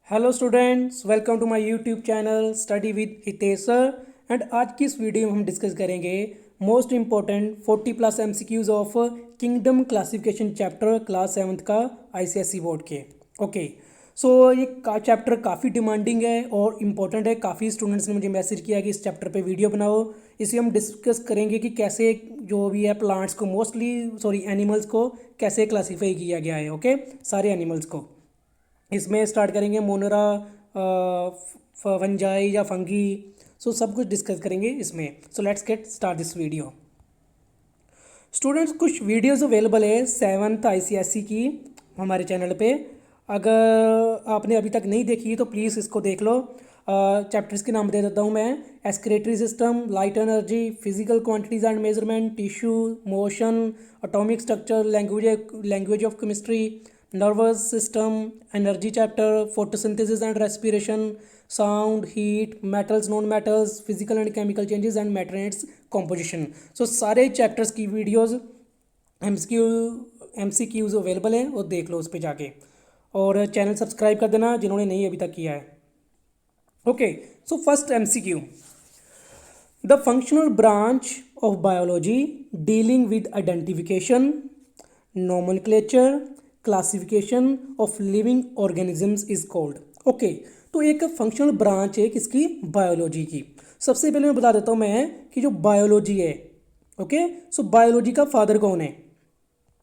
Hello students, welcome to my YouTube channel study with Hitesh sir. And आज की इस video में हम डिस्कस करेंगे most important 40 plus MCQs of kingdom classification chapter class 7th का ICSE board के। Okay, so ये चैप्टर काफ़ी डिमांडिंग है और इम्पॉर्टेंट है। काफ़ी स्टूडेंट्स ने मुझे मैसेज किया कि इस चैप्टर पे वीडियो बनाओ। इसे हम डिस्कस करेंगे कि कैसे जो भी है प्लांट्स को एनिमल्स को कैसे क्लासीफाई किया गया है। ओके, सारे एनिमल्स को इसमें स्टार्ट करेंगे मोनरा, फंजाई या फंगी। सो सब कुछ डिस्कस करेंगे इसमें। So let's get start this video. Students, कुछ वीडियोस अवेलेबल है 7th आईसीएसई की हमारे चैनल पे। अगर आपने अभी तक नहीं देखी तो प्लीज़ इसको देख लो। चैप्टर्स के नाम दे देता हूँ मैं। Excretory system, light energy, physical quantities and measurement, tissue, motion, atomic structure, language of chemistry, nervous system, energy chapter, photosynthesis and respiration, sound, heat, metals, non metals, physical and chemical changes and matter and its composition. So सारे chapters की videos MCQs available हैं, वो देख लो उस पर जाके। और channel subscribe कर देना जिन्होंने नहीं अभी तक किया है। Okay, so first MCQ, the functional branch of biology dealing with identification, nomenclature, classification of living organisms is called. Okay, तो एक फंक्शनल ब्रांच है किसकी? बायोलॉजी की। सबसे पहले मैं बता देता हूँ मैं कि जो बायोलॉजी है, ओके, सो बायोलॉजी का फादर कौन है?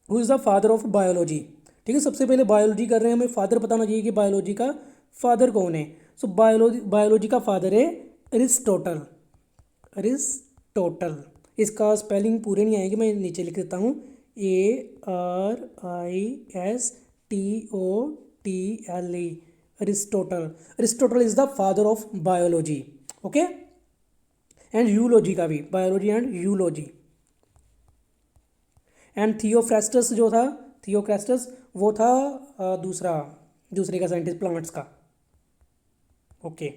Who is the father of biology? ठीक है, सबसे पहले बायोलॉजी कर रहे हैं, हमें फादर बताना चाहिए कि बायोलॉजी का फादर कौन है। सो बायोलॉजी का फादर है अरिस्टोटल। अरिस्टोटल, इसका स्पेलिंग पूरे नहीं आएगी, मैं नीचे लिख देता हूँ। ARISTOTLE, Aristotle. Aristotle is the father of biology. Okay, and zoology का भी, biology and zoology. And Theophrastus जो था, थियोफ्रास्टस वो था दूसरे का साइंटिस्ट प्लांट्स का। ओके,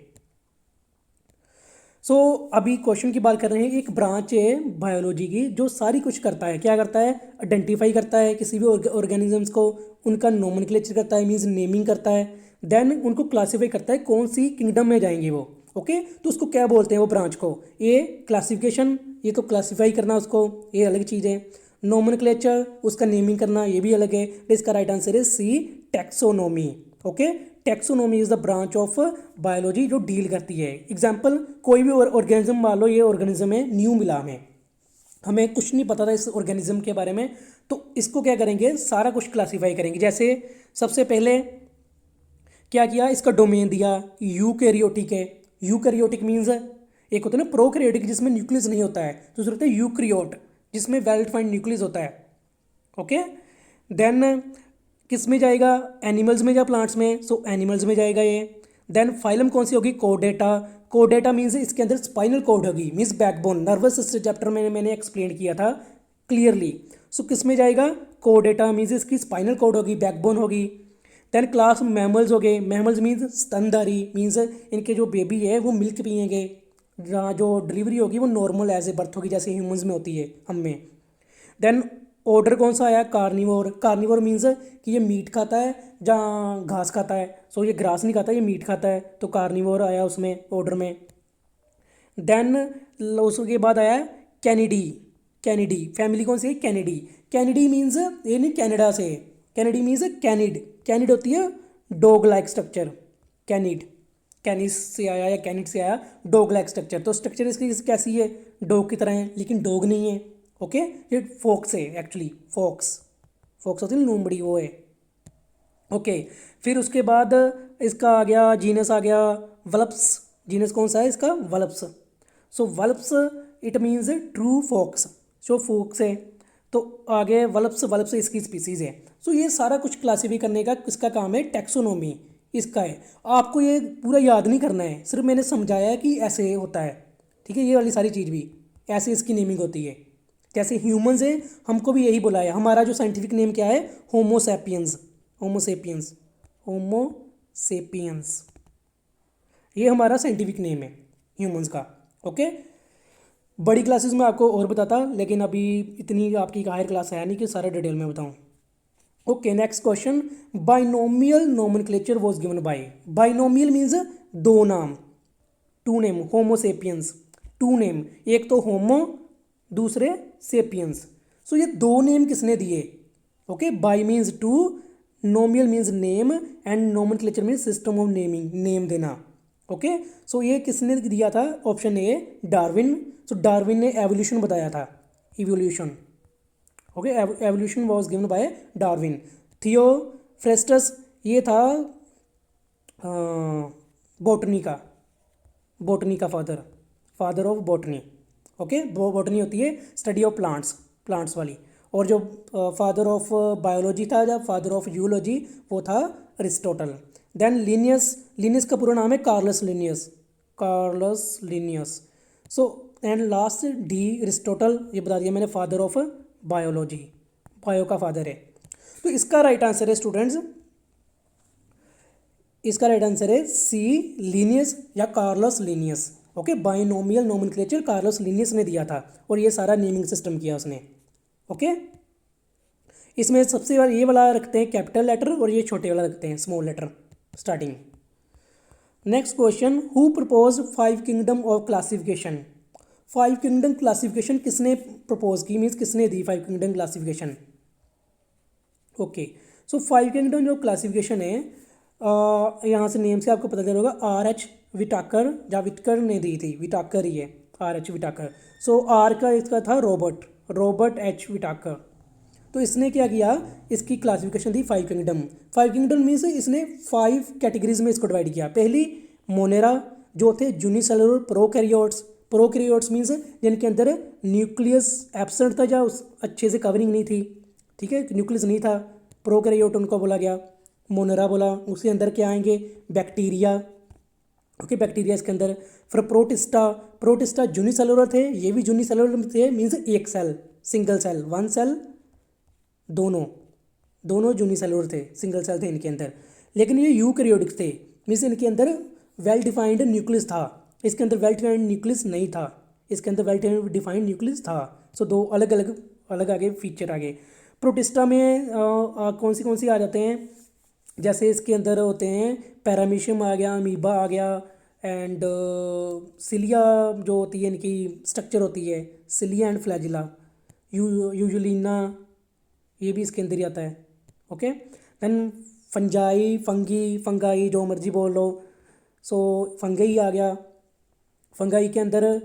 सो अभी क्वेश्चन की बात कर रहे हैं। एक ब्रांच है बायोलॉजी की जो सारी कुछ करता है। क्या करता है? आइडेंटिफाई करता है किसी भी ऑर्गेनिजम्स को, उनका नोमेनक्लेचर करता है, मीन्स नेमिंग करता है, देन उनको क्लासीफाई करता है कौन सी किंगडम में जाएंगे वो। ओके, तो उसको क्या बोलते हैं वो ब्रांच को? ये क्लासिफिकेशन, ये तो क्लासीफाई करना उसको, ये अलग चीज़ है। नोमेनक्लेचर, उसका नेमिंग करना, ये भी अलग है। इसका राइट आंसर है C, taxonomy. Okay, taxonomy is the branch of biology जो डील करती है। एग्जाम्पल, कोई भी ऑर्गेनिज्म मान लो, ये ऑर्गेनिज्म है, न्यू मिला हमें कुछ नहीं पता था इस ऑर्गेनिज्म के बारे में, तो इसको क्या करेंगे? सारा कुछ क्लासीफाई करेंगे। जैसे सबसे पहले क्या किया, इसका डोमेन दिया, यूकैरियोटिक है। यूकैरियोटिक मीन्स एक होता है ना प्रोकैरियोटिक जिसमें न्यूक्लियस नहीं होता है, दूसरा होता है यूक्रियोट जिसमें वेल डिफाइंड न्यूक्लियस होता है। ओके, देन किस में जाएगा? एनिमल्स में या प्लांट्स में? सो एनिमल्स में जाएगा ये। देन फाइलम कौन सी होगी? कोडेटा। कोडेटा मीन्स इसके अंदर स्पाइनल कोड होगी, means backbone, nervous system chapter में मैंने एक्सप्लेन किया था क्लियरली। सो किस में जाएगा? कोडेटा मीन्स इसकी स्पाइनल कोड होगी, बैकबोन होगी। देन क्लास मैमल्स हो गए। मैमल्स मीन्स स्तनधारी, मीन्स इनके जो बेबी है वो मिल्क पियेंगे। जहाँ जो डिलीवरी होगी वो नॉर्मल एज ए बर्थ होगी जैसे ह्यूमंस में होती है, हम में। देन ऑर्डर कौन सा आया? कार्निवोर। कार्निवोर मीन्स कि ये मीट खाता है जहाँ घास खाता है। सो ये ग्रास नहीं खाता, ये मीट खाता है, तो कार्निवोर आया उसमें ऑर्डर में। देन उसके बाद आया कैनिडी। कैनिडी फैमिली कौन सी है? कैनिडी। कैनिडी मीन्स ये नहीं कैनेडा से, कैनिडी मीन्स कैनिड। कैनिड होती है डॉग लाइक स्ट्रक्चर। कैनिड, कैनिस से आया या कैनिड से आया, डॉग लाइक स्ट्रक्चर। तो स्ट्रक्चर इसकी कैसी है? डॉग की तरह है, लेकिन डॉग नहीं है। ओके, ये फोक्स है एक्चुअली। फोक्स, फोक्स होती है लोमड़ी, वो है। ओके, फिर उसके बाद इसका आ गया जीनस, आ गया वल्प्स। जीनस कौन सा है इसका? Vulpes. So vulpes it means true fox, जो फोक्स है। तो आगे वल्प्स, वल्प्स इसकी स्पीसीज है। सो ये सारा कुछ क्लासीफाई करने का किसका काम है? टैक्सोनॉमी इसका है। आपको ये पूरा याद नहीं करना है, सिर्फ मैंने समझाया है कि ऐसे होता है। ठीक है, ये वाली सारी चीज़ भी ऐसे इसकी नेमिंग होती है। जैसे ह्यूमंस है, हमको भी यही बोला है। हमारा जो साइंटिफिक नेम क्या है? होमोसैपियंस। होमोसेपियंस, होमोसेपियंस, ये हमारा साइंटिफिक नेम है ह्यूमंस का। ओके, बड़ी क्लासेस में आपको और बताता, लेकिन अभी इतनी आपकी हायर क्लास है नहीं कि सारा डिटेल में बताऊं। Okay, next question, binomial nomenclature was given by. Binomial means दो नाम, two name, homo sapiens, two name, एक तो होमो दूसरे सेपियंस। सो ये दो नेम किसने दिए? Okay, bi means two, nomial means name and nomenclature means system of naming, name देना। ओके, सो ये किसने दिया था? Option A Darwin. So Darwin ने एवोल्यूशन बताया था, evolution. Okay, evolution was given by Darwin. Theophrastus ये था बॉटनी का, बॉटनी का father, father of botany. Okay, botany होती है स्टडी ऑफ प्लांट्स, प्लांट्स वाली। और जो फादर ऑफ बायोलॉजी था, या फादर ऑफ यूलॉजी, वो था अरिस्टोटल। देन लिनियस, लिनियस का पूरा नाम है Carolus Linnaeus, Carolus Linnaeus. So and last D Aristotle, ये बता दिया मैंने, फादर ऑफ बायोलॉजी, बायो का फादर है। तो इसका राइट आंसर है स्टूडेंट्स, इसका राइट आंसर है सी, लीनियस या Carolus Linnaeus. Okay, binomial nomenclature Carolus Linnaeus ने दिया था, और ये सारा नेमिंग सिस्टम किया उसने। ओके, इसमें सबसे बार ये वाला रखते हैं कैपिटल लेटर, और ये छोटे वाला रखते हैं small letter starting. Next question, who propose 5 kingdom of classification? 5 kingdom classification किसने प्रपोज की, मीन्स किसने दी 5 kingdom classification? Okay, so 5 kingdom जो क्लासिफिकेशन है, यहाँ से नेम से आपको पता चल होगा, आर एच विटाकर या विटकर ने दी थी, विटाकर ही है, R H Whittaker. So R का इसका था रॉबर्ट, रॉबर्ट एच विटाकर। तो इसने क्या किया, इसकी क्लासिफिकेशन दी 5 किंगडम। 5 किंगडम मीन्स इसने 5 कैटेगरीज में इसको डिवाइड किया। पहली मोनेरा, जो थे यूनिसेलुलर प्रोकैरियोट्स। प्रोकैरियोट्स मीन्स जिनके अंदर न्यूक्लियस एब्सेंट था, या उस अच्छे से कवरिंग नहीं थी, ठीक है, न्यूक्लियस नहीं था, प्रोकैरियोट उनको बोला गया, मोनेरा बोला। उसके अंदर क्या आएंगे, बैक्टीरिया। ओके, बैक्टीरिया इसके अंदर। फिर प्रोटिस्टा, प्रोटिस्टा यूनिसेलुलर थे, ये भी यूनिसेलुलर थे, मीन्स एक cell, single cell, one cell, दोनों दोनों यूनिसेलुलर थे, सिंगल सेल थे इनके अंदर। लेकिन ये यूकैरियोटिक थे, मीन्स इनके अंदर वेल डिफाइंड न्यूक्लियस था, इसके अंदर वेल डिफाइंड न्यूक्लियस नहीं था, इसके अंदर वेल डिफाइंड न्यूक्लियस था। सो दो अलग अलग अलग आगे फीचर आ गए। प्रोटिस्टा में कौन सी आ जाते हैं, जैसे इसके अंदर होते हैं पैरामीशियम आ गया, अमीबा आ गया, एंड सिलिया जो होती है, इनकी स्ट्रक्चर होती है सिलिया एंड फ्लैजिला, यूजुलिना, ये भी इसके अंदर ही आता है। ओके, देन फंजाई, फंगाई जो मर्जी बोल लो। सो फंगई आ गया, फंगाई के अंदर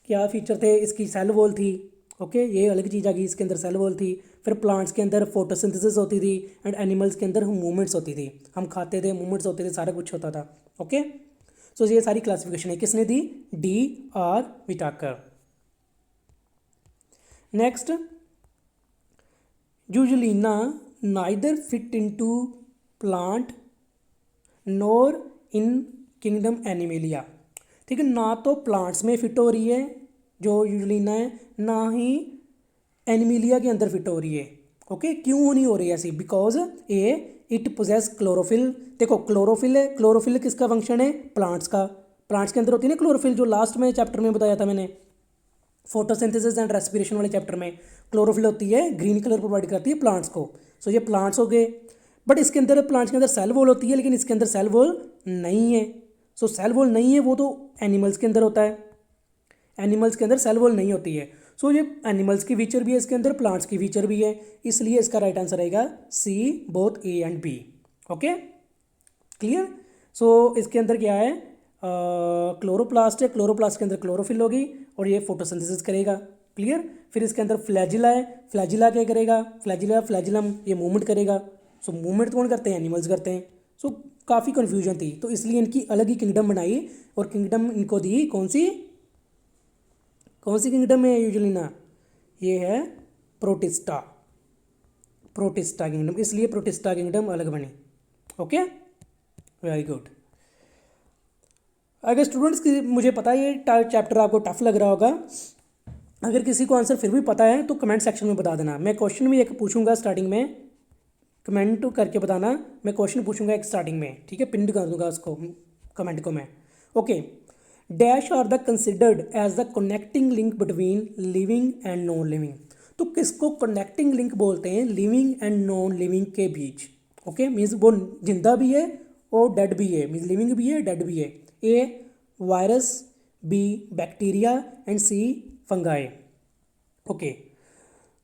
क्या फीचर थे, इसकी सेल वॉल थी। ओके, ये अलग चीज़ आ गई, इसके अंदर सेल वॉल थी। फिर प्लांट्स के अंदर फोटोसिंथेसिस होती थी, एंड एनिमल्स के अंदर मूवमेंट्स होती थी, हम खाते थे, मूवमेंट्स होते थे, सारा कुछ होता था। ओके, सो ये सारी क्लासिफिकेशन है, किसने दी, D R Whittaker. Next, Euglena neither fit into plant nor in kingdom Animalia. ठीक है, ना तो प्लांट्स में फिट हो रही है जो यूजुलिना है, ना ही एनिमेलिया के अंदर फिट हो रही है। ओके, क्यों नहीं हो रही है ऐसी, because a it possesses chlorophyll. देखो क्लोरोफिल है, क्लोरोफिल किसका फंक्शन है, प्लांट्स का। प्लांट्स के अंदर होती है ना क्लोरोफिल, जो लास्ट में चैप्टर में बताया था मैंने, फोटोसिंथेसिस एंड रेस्पिरेशन वाले चैप्टर में, क्लोरोफिल होती है, ग्रीन कलर प्रोवाइड करती है प्लांट्स को। सो ये प्लांट्स हो गए, बट इसके अंदर, प्लांट्स के अंदर सेल वॉल होती है, लेकिन इसके अंदर सेल वॉल नहीं है। सो सेल वॉल नहीं है, वो तो एनिमल्स के अंदर होता है, एनिमल्स के अंदर सेल वॉल नहीं होती है। सो ये एनिमल्स की फीचर भी है इसके अंदर, प्लांट्स की फीचर भी है, इसलिए इसका राइट आंसर रहेगा C, both A and B. Okay, clear. So इसके अंदर क्या है, क्लोरोप्लास्ट है, क्लोरोप्लास्ट के अंदर क्लोरोफिल होगी, और ये फोटोसिंथेसिस करेगा। क्लियर। फिर इसके अंदर फ्लैजिला है, फ्लैजिला क्या करेगा, फ्लैजिला, फ्लैजिलम, ये मूवमेंट करेगा। सो मूवमेंट कौन करते हैं, एनिमल्स करते हैं। सो काफ़ी कन्फ्यूजन थी, तो इसलिए इनकी अलग ही किंगडम बनाई, और किंगडम इनको दी कौन सी किंगडम है यूजुलिना, ये है प्रोटिस्टा, प्रोटिस्टा किंगडम, इसलिए प्रोटिस्टा किंगडम अलग बनी। Okay, very good. अगर स्टूडेंट्स की, मुझे पता है ये चैप्टर आपको टफ लग रहा होगा, अगर किसी को आंसर फिर भी पता है तो कमेंट सेक्शन में बता देना। मैं क्वेश्चन भी एक पूछूंगा स्टार्टिंग में, कमेंट करके बताना, मैं क्वेश्चन पूछूंगा एक स्टार्टिंग में, ठीक है, पिन कर दूंगा उसको, कमेंट को मैं। Okay, dash are the considered as the connecting link between living and non living. तो किसको कनेक्टिंग लिंक बोलते हैं लिविंग एंड नॉन लिविंग के बीच। ओके, मीन्स वो जिंदा भी है और डेड भी है, मीन्स लिविंग भी है डेड भी है। A virus, B bacteria and C fungi. Okay,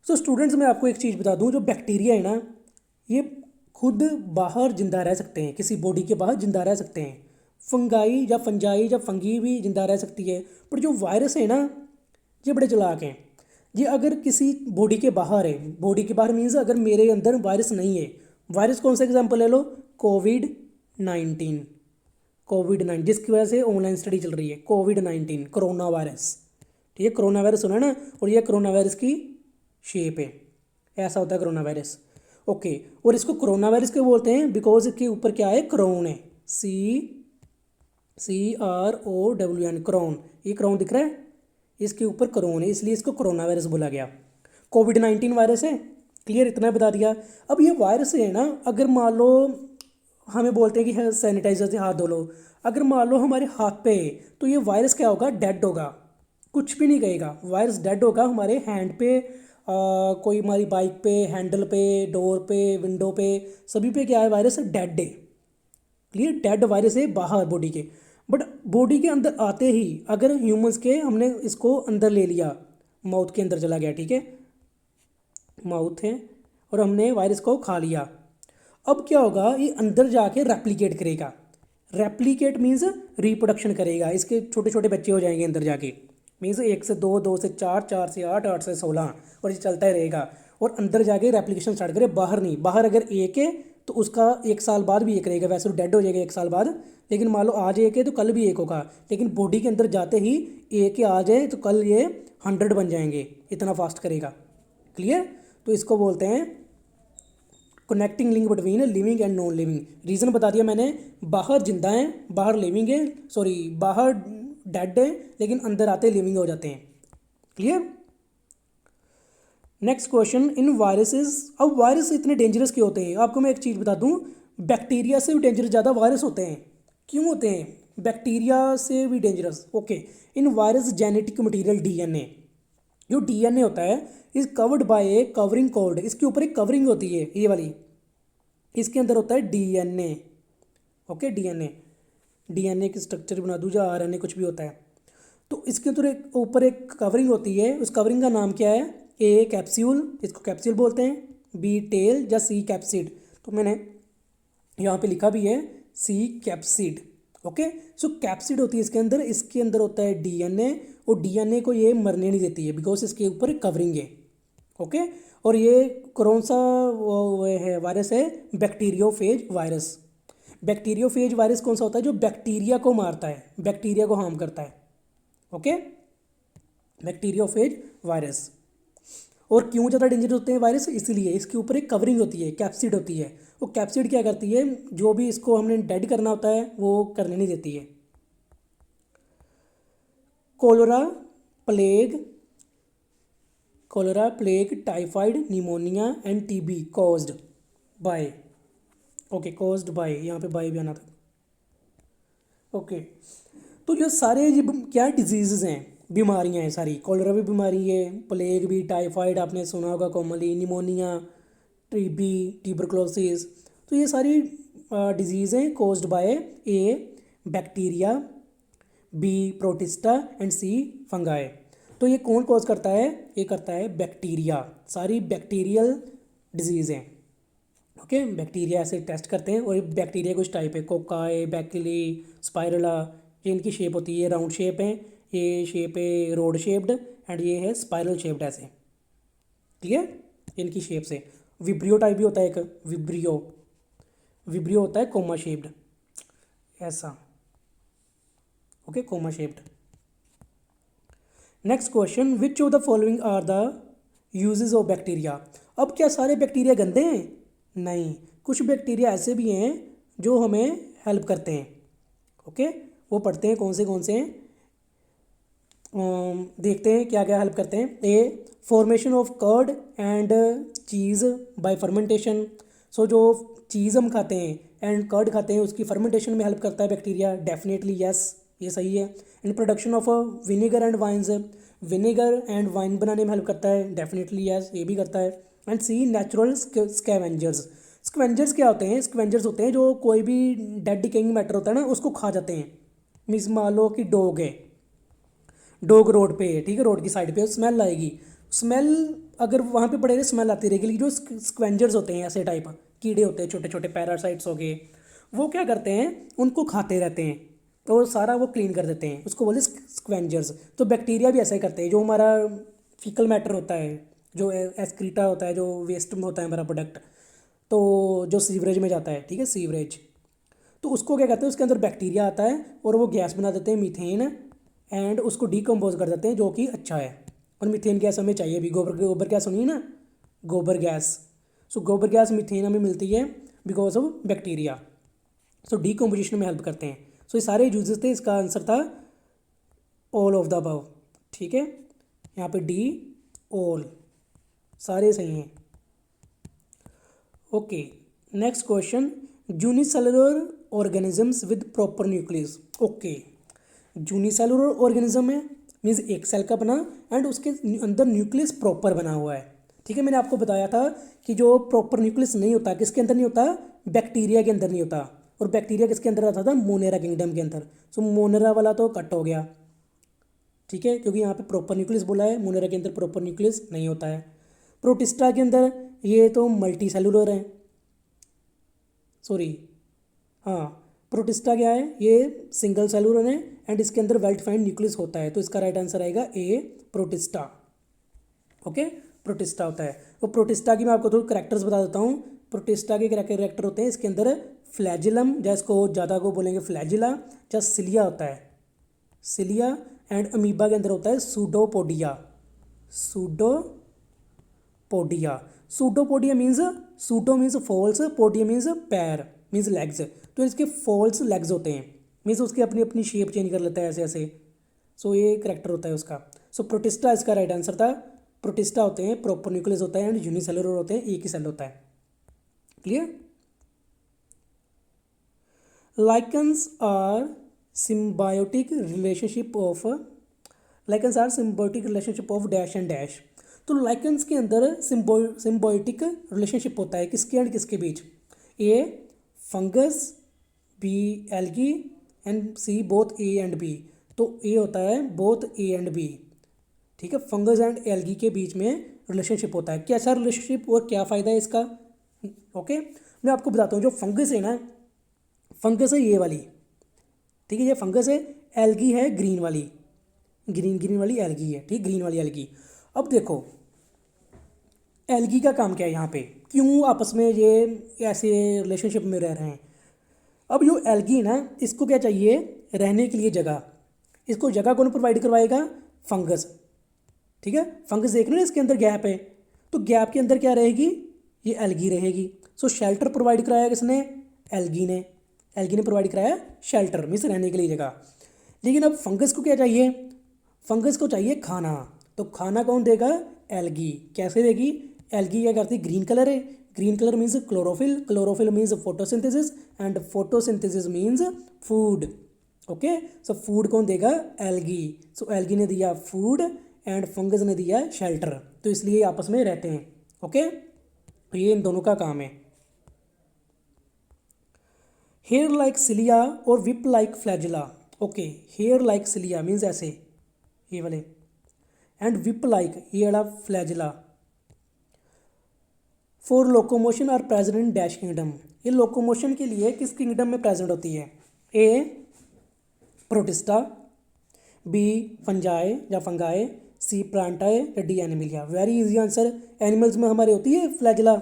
so students मैं आपको एक चीज़ बता दूं, जो बैक्टीरिया है ना ये खुद बाहर जिंदा रह सकते हैं, किसी बॉडी के बाहर जिंदा रह सकते हैं। फंगाई या फंजाई या फंगी भी जिंदा रह सकती है, पर जो वायरस है ना ये बड़े चालाक हैं। ये अगर किसी बॉडी के बाहर है, बॉडी के बाहर मीन्स अगर मेरे अंदर वायरस नहीं है, वायरस कौन सा एग्जांपल ले लो, कोविड-19, कोविड-19 जिसकी वजह से ऑनलाइन स्टडी चल रही है, कोविड-19 कोरोना वायरस। ठीक है, कोरोना वायरस सुना है ना, और ये कोरोना वायरस की शेप है, ऐसा होता है कोरोना वायरस। ओके, और इसको कोरोना वायरस क्यों बोलते हैं, बिकॉज इसके ऊपर क्या है, क्राउन है, CROWN, क्राउन, ये क्राउन दिख रहा है, इसके ऊपर क्राउन है, इसलिए इसको कोरोना वायरस बोला गया। कोविड-19 वायरस है, क्लियर, इतना बता दिया। अब ये वायरस है ना, अगर मान लो हमें बोलते हैं कि सैनिटाइजर से हाथ धो लो, अगर मान लो हमारे हाथ पे है तो ये वायरस क्या होगा, डेड होगा, कुछ भी नहीं कहेगा, वायरस डेड होगा। हमारे हैंड पे कोई हमारी बाइक पे, हैंडल पे, डोर पे, विंडो पे, सभी पे क्या है, वायरस डेड है, क्लियर, डेड वायरस है बाहर बॉडी के। बट बॉडी के अंदर आते ही अगर ह्यूमंस के हमने इसको अंदर ले लिया, माउथ के अंदर चला गया, ठीक है, माउथ है और हमने वायरस को खा लिया, अब क्या होगा, ये अंदर जाके रेप्लिकेट करेगा। रेप्लिकेट मीन्स रिप्रोडक्शन करेगा, इसके छोटे छोटे बच्चे हो जाएंगे अंदर जाके, मीन्स 1 से 2, 2 से 4, 4 से 8, 8 से 16, और ये चलता ही रहेगा। और अंदर जाके रेप्लिकेशन स्टार्ट करे, बाहर नहीं, बाहर अगर एक है तो उसका 1 साल बाद भी एक रहेगा, वैसे तो डेड हो जाएगा 1 साल बाद, लेकिन मान लो आज एक है तो कल भी एक होगा, लेकिन बॉडी के अंदर जाते ही एक आ जाए तो कल ये 100 बन जाएंगे, इतना फास्ट करेगा, क्लियर। तो इसको बोलते हैं connecting link between living and non living. Reason बता दिया मैंने, बाहर जिंदा हैं, बाहर लिविंग है, सॉरी बाहर डेड है, लेकिन अंदर आते लिविंग हो जाते हैं, क्लियर। नेक्स्ट क्वेश्चन, इन वायरसेस, अब वायरस इतने डेंजरस क्यों होते हैं, आपको मैं एक चीज़ बता दूं, बैक्टीरिया से भी डेंजरस ज़्यादा वायरस होते हैं। क्यों होते हैं, बैक्टीरिया से भी डेंजरस। ओके, इन वायरस जेनेटिक मटेरियल डीएनए, जो डीएनए होता है is covered by A covering code, इसके ऊपर एक कवरिंग होती है ये वाली, इसके अंदर होता है डीएनए। ओके, डीएनए, डीएनए की स्ट्रक्चर बना दूँ या आरएनए कुछ भी होता है, तो इसके अंदर एक ऊपर एक कवरिंग होती है, उस कवरिंग का नाम क्या है, ए कैप्सूल, इसको कैप्सूल बोलते हैं, बी टेल या सी कैप्सिड, तो मैंने यहाँ पे लिखा भी है सी कैप्सिड। ओके, सो कैप्सिड होती है इसके अंदर, इसके अंदर होता है डीएनए, और डीएनए को ये मरने नहीं देती है बिकॉज इसके ऊपर कवरिंग है। ओके, और ये कौन सा वो है वायरस है, बैक्टीरियोफेज वायरस। बैक्टीरियोफेज वायरस कौन सा होता है, जो बैक्टीरिया को मारता है, बैक्टीरिया को हार्म करता है। Okay, bacteriophage virus. और क्यों ज़्यादा डेंजरस होते हैं वायरस, इसलिए इसके ऊपर एक कवरिंग होती है, कैप्सिड होती है, वो कैप्सिड क्या करती है, जो भी इसको हमने डेड करना होता है वो करने नहीं देती है। Cholera plague, typhoid, pneumonia and TB caused by, okay caused by, यहाँ पे बाय भी आना था। ओके, तो ये सारे ये क्या डिजीज़ हैं, बीमारियां हैं सारी, कोलेरा भी बीमारी है, प्लेग भी, टाइफाइड आपने सुना होगा कॉमनली, निमोनिया, टीबी, ट्यूबरकुलोसिस, तो ये सारी डिजीज़ हैं caused by A bacteria, B protista and C fungi. तो ये कौन कॉज करता है, ये करता है बैक्टीरिया, सारी बैक्टीरियल डिजीज़ हैं। ओके, बैक्टीरिया ऐसे टेस्ट करते हैं, और बैक्टीरिया कुछ टाइप है, कोकाई, बैक्टीली, स्पाइरला, ये इनकी शेप होती है, राउंड शेप है, ये शेप है रोड शेप्ड, एंड ये है स्पाइरल शेप्ड ऐसे, क्लियर, इनकी शेप से। विब्रियो टाइप भी होता है एक, विब्रियो होता है कोमा शेप्ड ऐसा। Okay, comma shaped. Next question, which of the following are the uses of bacteria. अब क्या सारे बैक्टीरिया गंदे हैं, नहीं, कुछ बैक्टीरिया ऐसे भी हैं जो हमें हेल्प करते हैं। ओके, वो पढ़ते हैं कौन से हैं, देखते हैं क्या क्या हेल्प करते हैं। A formation of curd and cheese by fermentation, so जो चीज़ हम खाते हैं एंड कर्ड खाते हैं उसकी फर्मेंटेशन में हेल्प करता है बैक्टीरिया, डेफिनेटली यस, ये सही है। In production of vinegar and wines, vinegar and wine बनाने में हेल्प करता है, डेफिनेटली यस ये भी करता है। And C natural scavengers. Scavengers क्या होते हैं? स्कैवेंजर्स होते हैं जो कोई भी डेड डिकेइंग मैटर होता है ना उसको खा जाते हैं। मीन्स मान लो कि डॉग है, डॉग रोड पे है, ठीक है, रोड की साइड पे, स्मेल आएगी। स्मेल अगर वहाँ पे पड़े रहे स्मेल आती रहेगी, लेकिन जो स्क्वेंजर्स होते हैं ऐसे टाइप कीड़े होते हैं, छोटे छोटे पैरासाइट्स हो गए, वो क्या करते हैं, उनको खाते रहते हैं तो सारा वो क्लीन कर देते हैं, उसको बोले स्क्वेंजर्स। तो बैक्टीरिया भी ऐसा ही करते हैं, जो हमारा फीकल मैटर होता है, जो एस्क्रीटा होता है, जो वेस्ट में होता है हमारा प्रोडक्ट, तो जो सीवरेज में जाता है, ठीक है, सीवरेज, तो उसको क्या कहते हैं, उसके अंदर बैक्टीरिया आता है और वो गैस बना देते हैं मीथेन, एंड उसको डिकम्पोज कर देते हैं, जो कि अच्छा है। और मीथेन गैस हमें चाहिए भी, गोबर गोबर गैस सुनिए ना, गोबर गैस। सो गोबर गैस मीथेन हमें मिलती है because of bacteria. So decomposition में हेल्प करते हैं। सो ये सारे यूजेस थे, इसका आंसर था ऑल ऑफ द अबव, ठीक है, यहाँ पे डी ऑल सारे सही हैं। Okay, next question, unicellular organisms with proper nucleus. Okay, unicellular organism है, मीन्स एक सेल का बना एंड उसके अंदर न्यूक्लियस प्रॉपर बना हुआ है, ठीक है। मैंने आपको बताया था कि जो प्रॉपर न्यूक्लियस नहीं होता, किसके अंदर नहीं होता, बैक्टीरिया के अंदर नहीं होता। और बैक्टीरिया किसके अंदर आता था, मोनेरा किंगडम के अंदर। सो मोनेरा वाला तो कट हो गया, ठीक है, क्योंकि यहाँ पे प्रॉपर न्यूक्लियस बोला है, मोनेरा के अंदर प्रॉपर न्यूक्लियस नहीं होता है। प्रोटिस्टा के अंदर ये तो मल्टी सेलुलर है, सॉरी, हाँ, प्रोटिस्टा क्या है, ये सिंगल सेलुलर है एंड इसके अंदर वेल डिफाइंड न्यूक्लियस होता है, तो इसका राइट आंसर आएगा ए, प्रोटिस्टा। ओके, प्रोटिस्टा होता है। तो प्रोटिस्टा की मैं आपको थोड़ी करेक्टर्स बता देता हूँ। प्रोटिस्टा के करेक्टर होते हैं, इसके अंदर फ्लैजिलम, या इसको ज़्यादा को बोलेंगे फ्लैजिला, या सिलिया होता है, सिलिया। एंड अमीबा के अंदर होता है pseudopodia, pseudopodia. Pseudopodia means, pseudo means false, podia means पैर, मीन्स लेग्स, तो इसके फॉल्स लेग्स होते हैं, मीन्स उसकी अपनी अपनी शेप चेंज कर लेता है ऐसे ऐसे। सो ये करेक्टर होता है उसका। सो प्रोटिस्टा इसका राइट आंसर था। प्रोटिस्टा होते हैं प्रॉपर न्यूक्लियस होता है एंड यूनिसेलुलर होते हैं, एक ही सेल होता है। Clear? Lichens are symbiotic relationship of, lichens are symbiotic relationship of dash and dash. तो लाइकन्स के अंदर सिम्बायोटिक रिलेशनशिप होता है किसके एंड किसके बीच, A fungus, B algae, and C both A and B. तो ए होता है बोथ ए एंड बी, ठीक है, फंगस एंड एल्गी के बीच में रिलेशनशिप होता है। कैसा रिलेशनशिप और क्या फ़ायदा है इसका? ओके, मैं आपको बताता हूँ। जो फंगस है ना, फंगस है ये वाली, ठीक है, ये फंगस है, एल्गी है ग्रीन वाली, ग्रीन ग्रीन वाली एल्गी है, ठीक, ग्रीन वाली एल्गी। अब देखो एल्गी का काम क्या है यहाँ पे, क्यों आपस में ये ऐसे रिलेशनशिप में रह रहे हैं। अब जो एल्गी है ना, इसको क्या चाहिए, रहने के लिए जगह। इसको जगह कौन प्रोवाइड करवाएगा, फंगस, ठीक है। फंगस देख रहे हो इसके अंदर गैप है, तो गैप के अंदर क्या रहेगी, ये एल्गी रहेगी। सो शेल्टर प्रोवाइड कराया किसने, एल्गी ने, एल्गी ने प्रोवाइड कराया शेल्टर, मीन्स रहने के लिए जगह। लेकिन अब फंगस को क्या चाहिए, फंगस को चाहिए खाना, तो खाना कौन देगा, एल्गी। कैसे देगी, एल्गी क्या करती है, ग्रीन कलर है, green colour means chlorophyll, chlorophyll means photosynthesis, and photosynthesis means food. Okay, so food कौन देगा, एल्गी। सो एल्गी ने दिया फूड एंड फंगस ने दिया शेल्टर, तो इसलिए आपस में रहते हैं। ओके, तो ये इन दोनों का काम है। हेयर लाइक सिलिया और whip like flagella. Okay, hair like cilia means ऐसे, ये वाले, एंड विप लाइक ये वाला flagella. For locomotion are present in dash kingdom. ये लोकोमोशन के लिए किस किंगडम में प्रेजेंट होती है, ए प्रोटिस्टा, बी फंजाए या फंगाए, सी प्लांटाए या D Animalia. Very easy answer. Animals में हमारे होती है फ्लैजिला,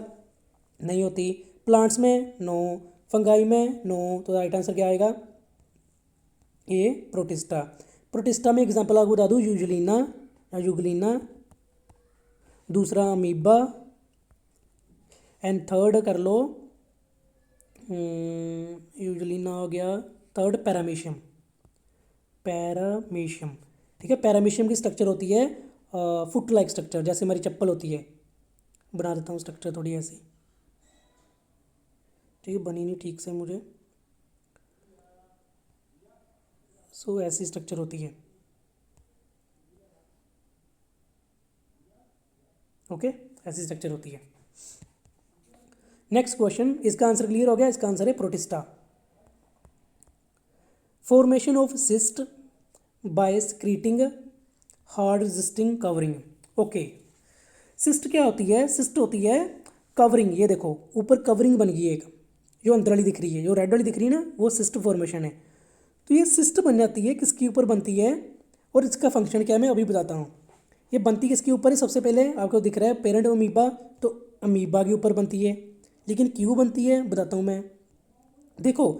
नहीं होती। प्लांट्स में नो, फंगाई में नो, तो राइट आंसर क्या आएगा, ए प्रोटिस्टा। प्रोटिस्टा में एग्जांपल आपको बता दूँ, यूजुलिना या युगलिना, दूसरा अमीबा, एंड थर्ड कर लो, यूजुलिना हो गया, थर्ड पैरामीशियम, पैरामीशियम, ठीक है। पैरामीशियम की स्ट्रक्चर होती है फुट लाइक स्ट्रक्चर, जैसे हमारी चप्पल होती है। बना देता हूँ स्ट्रक्चर थोड़ी ऐसी, ठीक है, बनी नहीं ठीक से मुझे। सो ऐसी स्ट्रक्चर होती है। ओके, ऐसी स्ट्रक्चर होती है। नेक्स्ट क्वेश्चन, इसका आंसर क्लियर हो गया, इसका आंसर है Protista. Formation of cyst by secreting hard resisting covering. Okay, cyst क्या होती है? सिस्ट होती है कवरिंग, ये देखो ऊपर कवरिंग बन गई है एक, जो अंदर वाली दिख रही है, जो रेड वाली दिख रही है ना, वो सिस्ट फॉर्मेशन है। तो ये सिस्ट बन जाती है किसके ऊपर बनती है, और इसका फंक्शन क्या है मैं अभी बताता हूँ। ये बनती किसके ऊपर है? सबसे पहले आपको दिख रहा है पेरेंट अमीबा, तो अमीबा के ऊपर बनती है। लेकिन क्यों बनती है बताता हूँ मैं। देखो,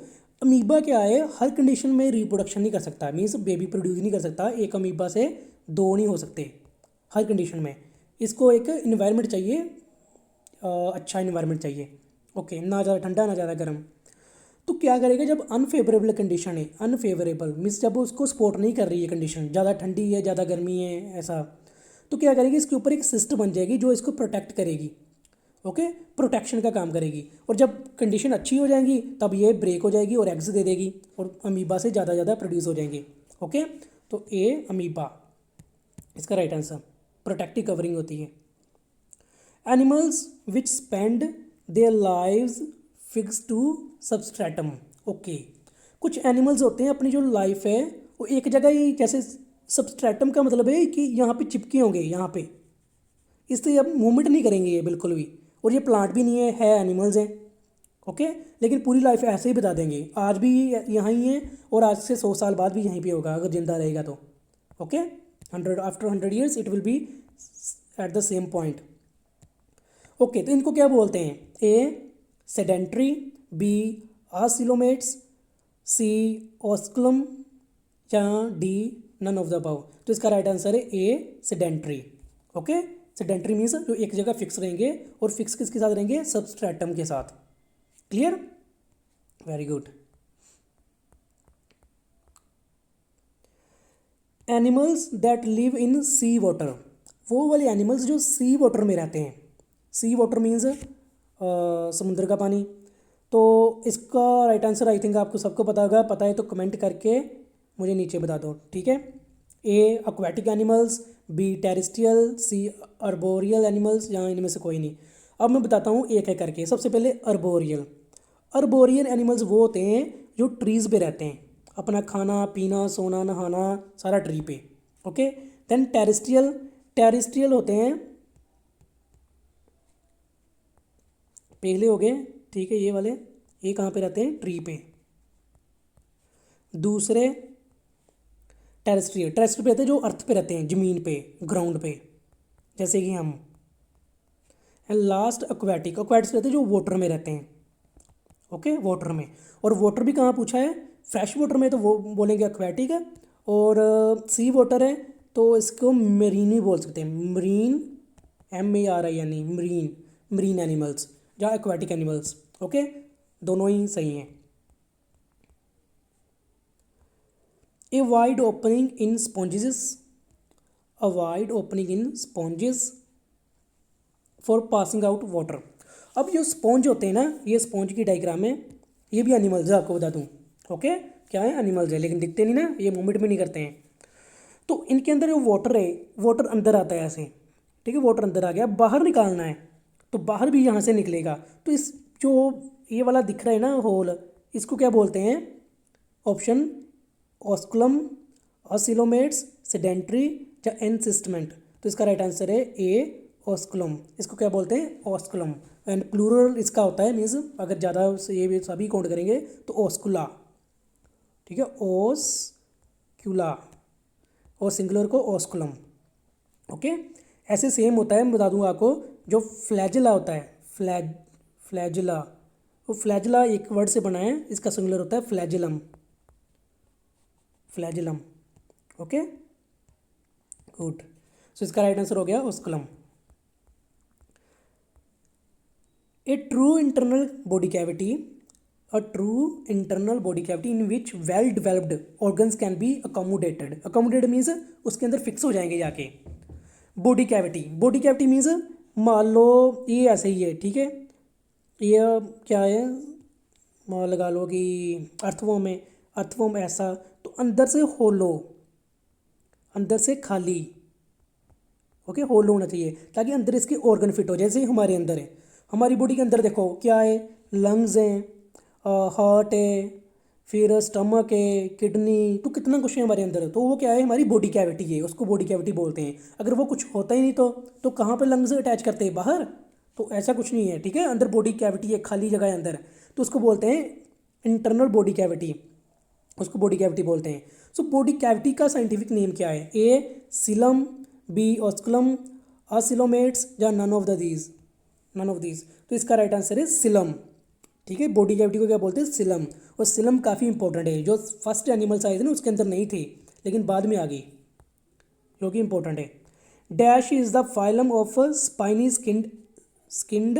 अमीबा क्या है, हर कंडीशन में रिप्रोडक्शन नहीं कर सकता, मीन्स बेबी प्रोड्यूस नहीं कर सकता, एक अमीबा से दो नहीं हो सकते हर कंडीशन में। इसको एक इन्वायरमेंट चाहिए, अच्छा इन्वायरमेंट चाहिए। ओके, ना ज़्यादा ठंडा ना ज़्यादा गर्म। तो क्या करेगा, जब अनफेवरेबल कंडीशन है, अनफेवरेबल मीन्स जब उसको सपोर्ट नहीं कर रही है कंडीशन, ज़्यादा ठंडी है ज़्यादा गर्मी है ऐसा, तो क्या करेगी, इसके ऊपर एक सिस्ट बन जाएगी जो इसको प्रोटेक्ट करेगी। ओके, प्रोटेक्शन का काम करेगी। और जब कंडीशन अच्छी हो जाएंगी तब ये ब्रेक हो जाएगी और एग्स दे देगी, और अमीबा से ज़्यादा प्रोड्यूस हो जाएंगे। ओके, तो ए अमीबा इसका राइट आंसर, प्रोटेक्टिव कवरिंग होती है। Animals which spend their lives fix to substratum. Okay, कुछ एनिमल्स होते हैं अपनी जो लाइफ है वो एक जगह ही, जैसे सबस्ट्रेटम का मतलब है कि यहाँ पे चिपके होंगे यहाँ पे, इससे अब मूवमेंट नहीं करेंगे ये बिल्कुल भी। और ये प्लांट भी नहीं है एनिमल्स हैं। ओके, लेकिन पूरी लाइफ ऐसे ही बता देंगे, आज भी यहाँ ही है और आज से 100 साल बाद भी यहीं पे होगा अगर जिंदा रहेगा तो। Okay, 100 it will be at the same point. Okay, तो इनको क्या बोलते हैं? A sedentary, B acoelomates, C osculum, या D none of the above. तो इसका राइट आंसर है A sedentary. Okay, sedentary means जो एक जगह फिक्स रहेंगे, और फिक्स किसके साथ रहेंगे? सबस्ट्रेटम के साथ। Clear, very good. Animals that live in sea water, वो वाले एनिमल्स जो सी वाटर में रहते हैं। सी वाटर मीन्स समुद्र का पानी। तो इसका राइट आंसर आई थिंक आपको सबको पता होगा, पता है तो कमेंट करके मुझे नीचे बता दो, ठीक है। ए aquatic एनिमल्स, बी टेरेस्ट्रियल, सी अर्बोरियल एनिमल्स, या इनमें से कोई नहीं। अब मैं बताता हूँ एक एक करके। सबसे पहले अर्बोरियल। अर्बोरियल एनिमल्स वो होते हैं जो ट्रीज़ पे रहते हैं, अपना खाना पीना सोना नहाना सारा ट्री पे। ओके, देन टेरेस्ट्रियल, टेरेस्ट्रियल होते हैं, पहले हो गए, ठीक है, ये वाले, ये कहाँ पे रहते हैं? ट्री पे। दूसरे टेरेस्ट्रियल, टेरेस्ट्रियल पे रहते हैं जो अर्थ पे रहते हैं, ज़मीन पे, ग्राउंड पे, जैसे कि हम। एंड लास्ट एक्वेटिक, एक्वेटिक्स रहते हैं जो वाटर में रहते हैं। ओके, वाटर में। और वाटर भी कहाँ पूछा है? फ्रेश वाटर में तो वो बोलेंगे एक्वेटिक है, और सी वाटर है तो इसको मरीन भी बोल सकते हैं, marine, MARIN, marine, marine animals या एक्वेटिक एनिमल्स। ओके, दोनों ही सही हैं। A wide opening in sponges, a wide opening in sponges for passing out water. अब जो स्पॉन्ज होते हैं ना, ये स्पॉन्ज की डायग्राम है, ये भी एनिमल्स है, आपको बता दूँ। ओके, क्या है? एनिमल्स है, लेकिन दिखते नहीं ना, ये मूवमेंट भी नहीं करते हैं। तो इनके अंदर जो वाटर है, वाटर अंदर आता है ऐसे, ठीक है, वाटर अंदर आ गया, बाहर निकालना है तो बाहर भी यहाँ से निकलेगा। तो इस जो ये वाला दिख रहा है ना होल, इसको क्या बोलते हैं? ऑप्शन ऑस्कुलम, ऑसिलोमेट्स, सेडेंट्री, या एनसिस्टमेंट। तो इसका राइट आंसर है ए ऑस्कुलम। इसको क्या बोलते हैं? ऑस्कुलम। एंड प्लूरल इसका होता है, मीन्स अगर ज़्यादा ये भी सभी काउंट करेंगे तो ऑस्कुला, ठीक है, ओस्क्यूला, और सिंगुलर को ऑस्कुलम। ओके, ऐसे सेम होता है, मैं बता दूंगा आपको, जो फ्लैजिला होता है, फ्लैजिला, वो फ्लैजिला एक वर्ड से बना है, इसका सिंगुलर होता है flagellum, flagellum. Okay, good. So इसका राइट आंसर हो गया osculum. A true internal body cavity, a true internal body cavity in which well developed organs can be accommodated means उसके अंदर फिक्स हो जाएंगे जाके। Body cavity, body cavity means मान लो ये ऐसे ही है, ठीक है, ये क्या है, मान लगा लो कि अर्थवॉर्म है, अर्थवॉर्म ऐसा, तो अंदर से होलो, अंदर से खाली, ओके, होल होना चाहिए ताकि अंदर इसके ऑर्गन फिट हो, जैसे हमारे अंदर है। हमारी बॉडी के अंदर देखो क्या है, लंग्स हैं, हार्ट है, फिर स्टमक है, किडनी, तो कितना कुछ है हमारे अंदर। तो वो क्या है, हमारी बॉडी कैविटी है, उसको बॉडी कैविटी बोलते हैं। अगर वो कुछ होता ही नहीं तो कहाँ पे लंग्स अटैच करते हैं, बाहर? तो ऐसा कुछ नहीं है, ठीक है। अंदर बॉडी कैविटी है, खाली जगह है अंदर, तो उसको बोलते हैं इंटरनल बॉडी कैविटी, उसको बॉडी कैविटी बोलते हैं। सो बॉडी कैविटी का साइंटिफिक नेम क्या है? A coelom, B osculum, acoelomates, या none of the these, none of these. तो इसका राइट आंसर है सिलम, ठीक है। बॉडी कैविटी को क्या बोलते हैं? सिलम। और सिलम काफ़ी इंपॉर्टेंट है, जो फर्स्ट एनिमल्स आए थे ना उसके अंदर नहीं थी, लेकिन बाद में आ गई, जो कि इंपॉर्टेंट है। Dash is the phylum of spiny skinned, skinned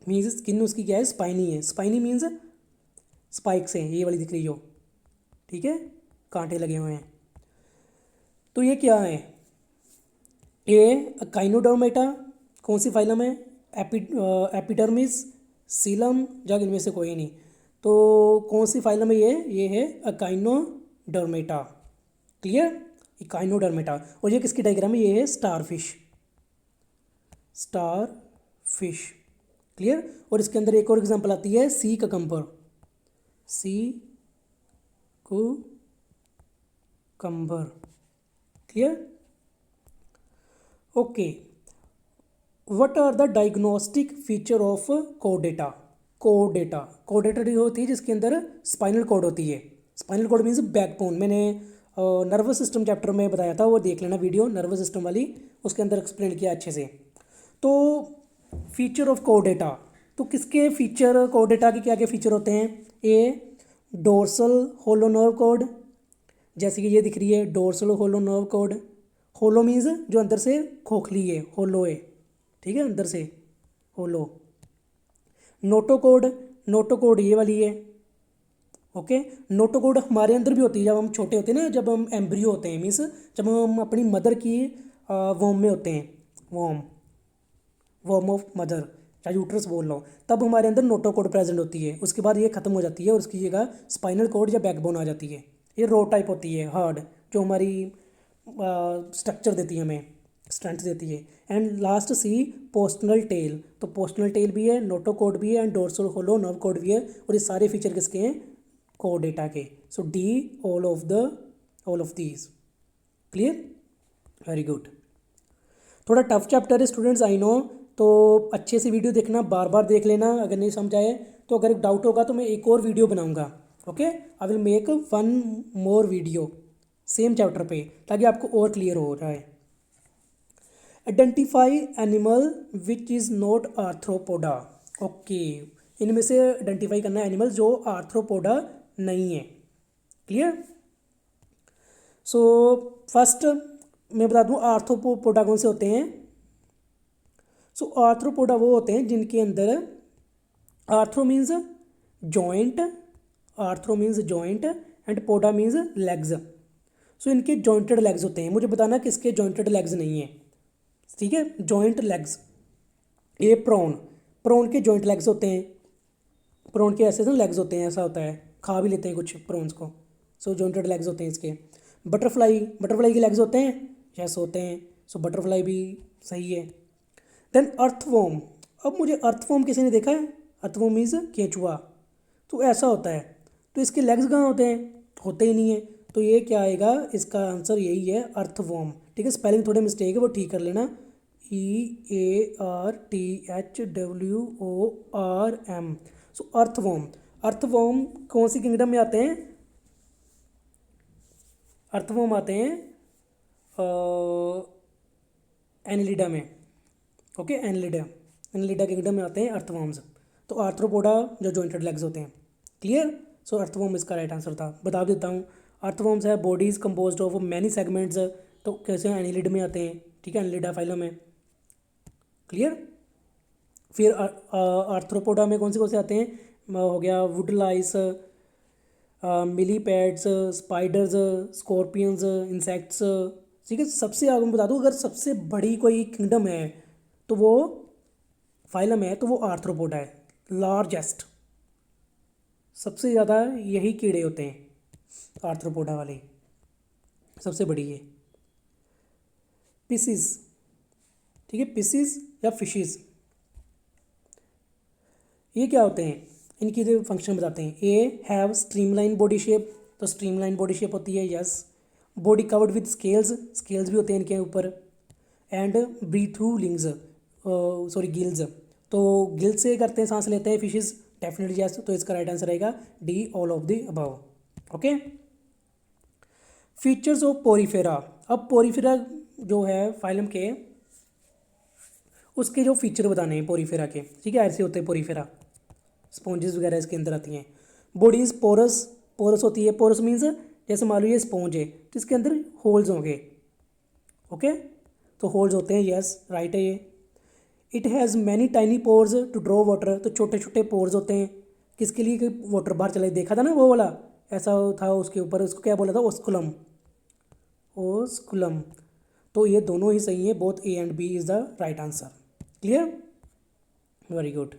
means skin उसकी क्या है, स्पाइनी है। स्पाइनी मीन्स स्पाइक्स हैं, ये वाली दिख रही हो, ठीक है, कांटे लगे हुए हैं। तो ये क्या है? ए काइनोडर्मेटा, कौन सी फाइलम है? एपिडर्मिस, सीलम, या इनमें से कोई नहीं। तो कौन सी फाइलम है ये है अकाइनोडर्मेटा, क्लियर, इकाइनोडर्मेटा। और ये किसकी डायग्राम है? ये है स्टारफिश, स्टार फिश, क्लियर। और इसके अंदर एक और एग्जांपल आती है सी cucumber, C cucumber, clear. Okay, what are the diagnostic feature of कोडेटा? कोडेटा, कोडेटा होती है जिसके अंदर स्पाइनल कॉर्ड होती है। Spinal cord means backbone. मैंने नर्वस सिस्टम चैप्टर में बताया था, वो देख लेना वीडियो, नर्वस सिस्टम वाली, उसके अंदर एक्सप्लेन किया अच्छे से। तो फीचर ऑफ कोडेटा, तो किसके फीचर, कोडेटा के क्या क्या फीचर होते हैं? ए डोर्सल होलो नर्व कॉर्ड, जैसे कि ये दिख रही है डोर्सल होलो नर्व कॉर्ड। होलो मीन्स जो अंदर से खोखली है, होलो है, ठीक है, अंदर से होलो। नोटोकोड, नोटोकोड ये वाली है, ओके। नोटोकोड हमारे अंदर भी होती है जब हम छोटे होते हैं ना, जब हम एम्ब्रियो होते हैं, मीन्स जब हम अपनी मदर की वॉम में होते हैं, वॉम, वॉम ऑफ मदर, चाहे यूट्रस बोल लो, तब हमारे अंदर नोटोकोड प्रेजेंट होती है। उसके बाद ये खत्म हो जाती है और उसकी जगह स्पाइनल कोड या बैकबोन आ जाती है। ये रो टाइप होती है, हार्ड, जो हमारी स्ट्रक्चर देती है, हमें स्ट्रेंथ देती है। And last C postanal tail, तो पोस्टनल टेल भी है, नोटोकोड भी है, and dorsal hollow nerve cord भी है। और ये सारे फीचर किसके हैं? कोडेटा के। So D all of these, clear, very good. थोड़ा टफ चैप्टर है स्टूडेंट्स, आई नो, तो अच्छे से वीडियो देखना, बार बार देख लेना, अगर नहीं समझ आए तो अगर डाउट होगा तो मैं एक और वीडियो बनाऊंगा, okay. I will make one more video same chapter पे, ताकि आपको और क्लियर हो जाए। Identify animal which is not arthropoda, okay. इनमें से आइडेंटिफाई करना है एनिमल जो आर्थ्रोपोडा नहीं है, क्लियर। सो फर्स्ट मैं बता दूं आर्थ्रोपोडा कौन से होते हैं। सो आर्थ्रोपोडा वो होते हैं जिनके अंदर arthro means joint, arthro means joint, and poda means legs. So इनके जॉइंटेड लेग्स होते हैं। मुझे बताना किसके जॉइंटेड लेग्स नहीं है, ठीक है, जॉइंट लेग्स। ये प्रॉन, प्रॉन के जॉइंट लेग्स होते हैं, प्रॉन के ऐसे ना लेग्स होते हैं, ऐसा होता है, खा भी लेते हैं कुछ प्रॉन्स को। सो जॉइंटेड लेग्स होते हैं इसके। बटरफ्लाई, बटरफ्लाई के लेग्स होते हैं, यस होते हैं। सो बटरफ्लाई भी सही है। देन अर्थवॉर्म, अब मुझे अर्थवॉर्म किसी ने देखा है? अर्थवॉर्म मीन्स केंचुआ, तो ऐसा होता है। तो इसके लेग्स कहाँ होते हैं? होते ही नहीं है। तो ये क्या आएगा? इसका आंसर यही है, अर्थवॉर्म, ठीक है। स्पेलिंग थोड़े मिस्टेक है, वो ठीक कर लेना। EARTHWORM, सो अर्थवॉर्म। अर्थवॉर्म कौन सी किंगडम में आते हैं? अर्थवॉर्म आते हैं एनिलिडा में, ओके, एनिलिडा, एनिलिडा किंगडम में आते हैं अर्थवॉर्म्स। तो आर्थ्रोपोडा जो जॉइंटेड लेग्स होते हैं, क्लियर। सो अर्थवॉर्म इसका राइट आंसर था। बता देता हूँ, अर्थवॉर्म्स है bodies composed of many segments, तो कैसे एनिलिड में आते हैं, ठीक है, एनिलिडा फाइलम है, क्लियर। फिर आर्थ्रोपोडा में कौन से आते हैं? हो गया wood lice, millipedes, spiders, scorpions, insects, ठीक है। सबसे आगे मैं बता दूँ, अगर सबसे बड़ी कोई किंगडम है तो वो फाइलम है, तो वो आर्थ्रोपोडा है, लार्जेस्ट, सबसे ज़्यादा यही कीड़े होते हैं आर्थ्रोपोडा वाले, सबसे बड़ी है। पिसिस, ठीक है, पिसिस या फिशिस, ये क्या होते हैं, इनकी जो फंक्शन बताते हैं। A have streamline body shape, तो स्ट्रीमलाइन बॉडी शेप होती है, yes. Body covered with scales, scales भी होते हैं इनके ऊपर। And breathe through lungs, sorry gills, तो गिल्स से करते हैं, सांस लेते हैं फिशेस, डेफिनेटली यस। तो इसका राइट आंसर रहेगा D, all of the above. Okay, features of Porifera. अब पोरीफेरा जो है फाइलम के, उसके जो फीचर बताने हैं पोरीफेरा के, ठीक है, ऐसे होते हैं पोरीफेरा, स्पॉन्जेस वगैरह इसके अंदर आती हैं। बॉडी इज पोरस, पोरस होती है, पोरस मीन्स जैसे मान लो ये स्पॉन्ज है तो इसके अंदर होल्स होंगे, ओके, तो होल्स होते हैं, यस राइट है ये। It has many tiny pores to draw water, तो छोटे छोटे पोर्स होते हैं किसके लिए, कि वाटर बाहर चला, देखा था ना वो वाला, ऐसा था उसके ऊपर, उसको क्या बोला था, ओस्कुलम, ओस्कुलम। तो ये दोनों ही सही है, both A and B is the right answer. Clear, very good.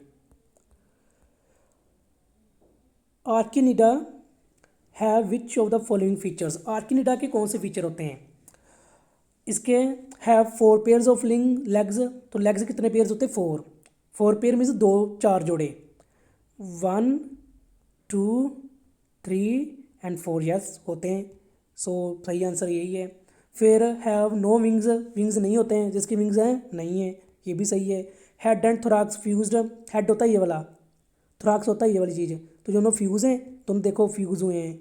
Arachnida have which of the following features, Arachnida के कौन से फीचर होते हैं इसके। Have 4 pairs of lung legs, तो लेग्स कितने पेयर्स होते हैं, 4, 4 पेयर मीन्स 2 4 जोड़े, 1 2 3 एंड 4, यस होते हैं, सो सही आंसर यही है। फिर हैव नो विंग्स, विंग्स नहीं होते हैं, जिसके विंग्स हैं नहीं है, ये भी सही है। हेड एंड थोराक्स फ्यूज्ड, हेड होता है ये वाला, थोराक्स होता है ये वाली चीज़, तो दोनों फ्यूज़ हैं, तुम देखो फ्यूज़ हुए हैं,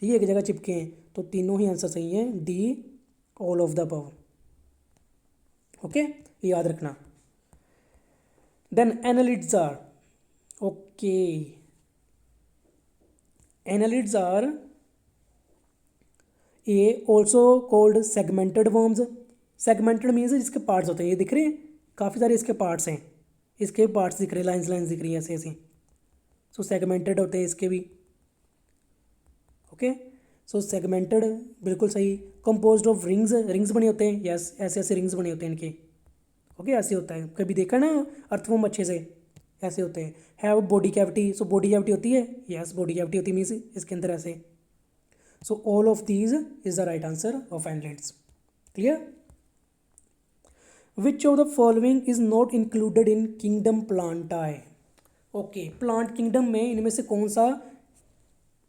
ठीक है, एक जगह चिपके हैं, तो तीनों ही आंसर सही हैं, D, all of the above. Okay, ये याद रखना। Then annelids are, okay, annelids are a also called segmented worms, segmented means इसके पार्ट्स होते हैं, ये दिख रहे हैं, काफ़ी सारे इसके पार्ट्स हैं, इसके पार्ट्स दिख रहे हैं, लाइन्स लाइन्स दिख रही हैं ऐसे ऐसे, सो सेगमेंटेड होते हैं इसके भी। ओके, सो सेगमेंटेड बिल्कुल सही। कंपोज्ड ऑफ रिंग्स, रिंग्स बने होते हैं, यस ऐसे ऐसे रिंग्स बने होते हैं इनके, ओके ऐसे होता है, कभी देखा ना अर्थवॉर्म अच्छे से, ऐसे होते हैं। Have body cavity, so body cavity होती है, यस बॉडी कैविटी होती है, मीन्स इसके अंदर ऐसे, so all of these is the right answer of annelids. Clear, which of the following is not included in kingdom Plantae, okay, plant kingdom में इनमें से कौन सा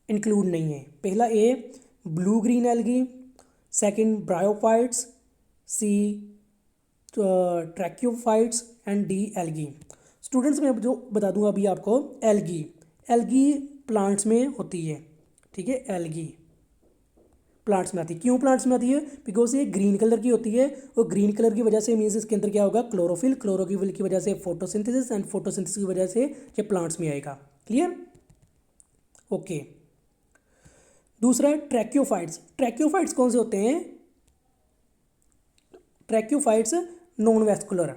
इंक्लूड नहीं है। पहला A blue green algae, second bryophytes, C tracheophytes and D algae. Students मैं जो बता दूं अभी आपको, एल्गी, एल्गी प्लांट्स में होती है, ठीक है, एल्गी प्लांट्स में आती है। क्यों प्लांट्स में आती है, बिकॉज ये ग्रीन कलर की होती है, और ग्रीन कलर की वजह से मीन्स इसके अंदर क्या होगा, क्लोरोफिल, क्लोरोफिल की वजह से फोटोसिंथेसिस, एंड फोटोसिंथेसिस की वजह से ये प्लांट्स में आएगा। Clear, okay. दूसरा है ट्रैक्योफाइट्स, ट्रैक्योफाइट्स कौन से होते हैं, ट्रैक्योफाइट्स नॉन वेस्कुलर,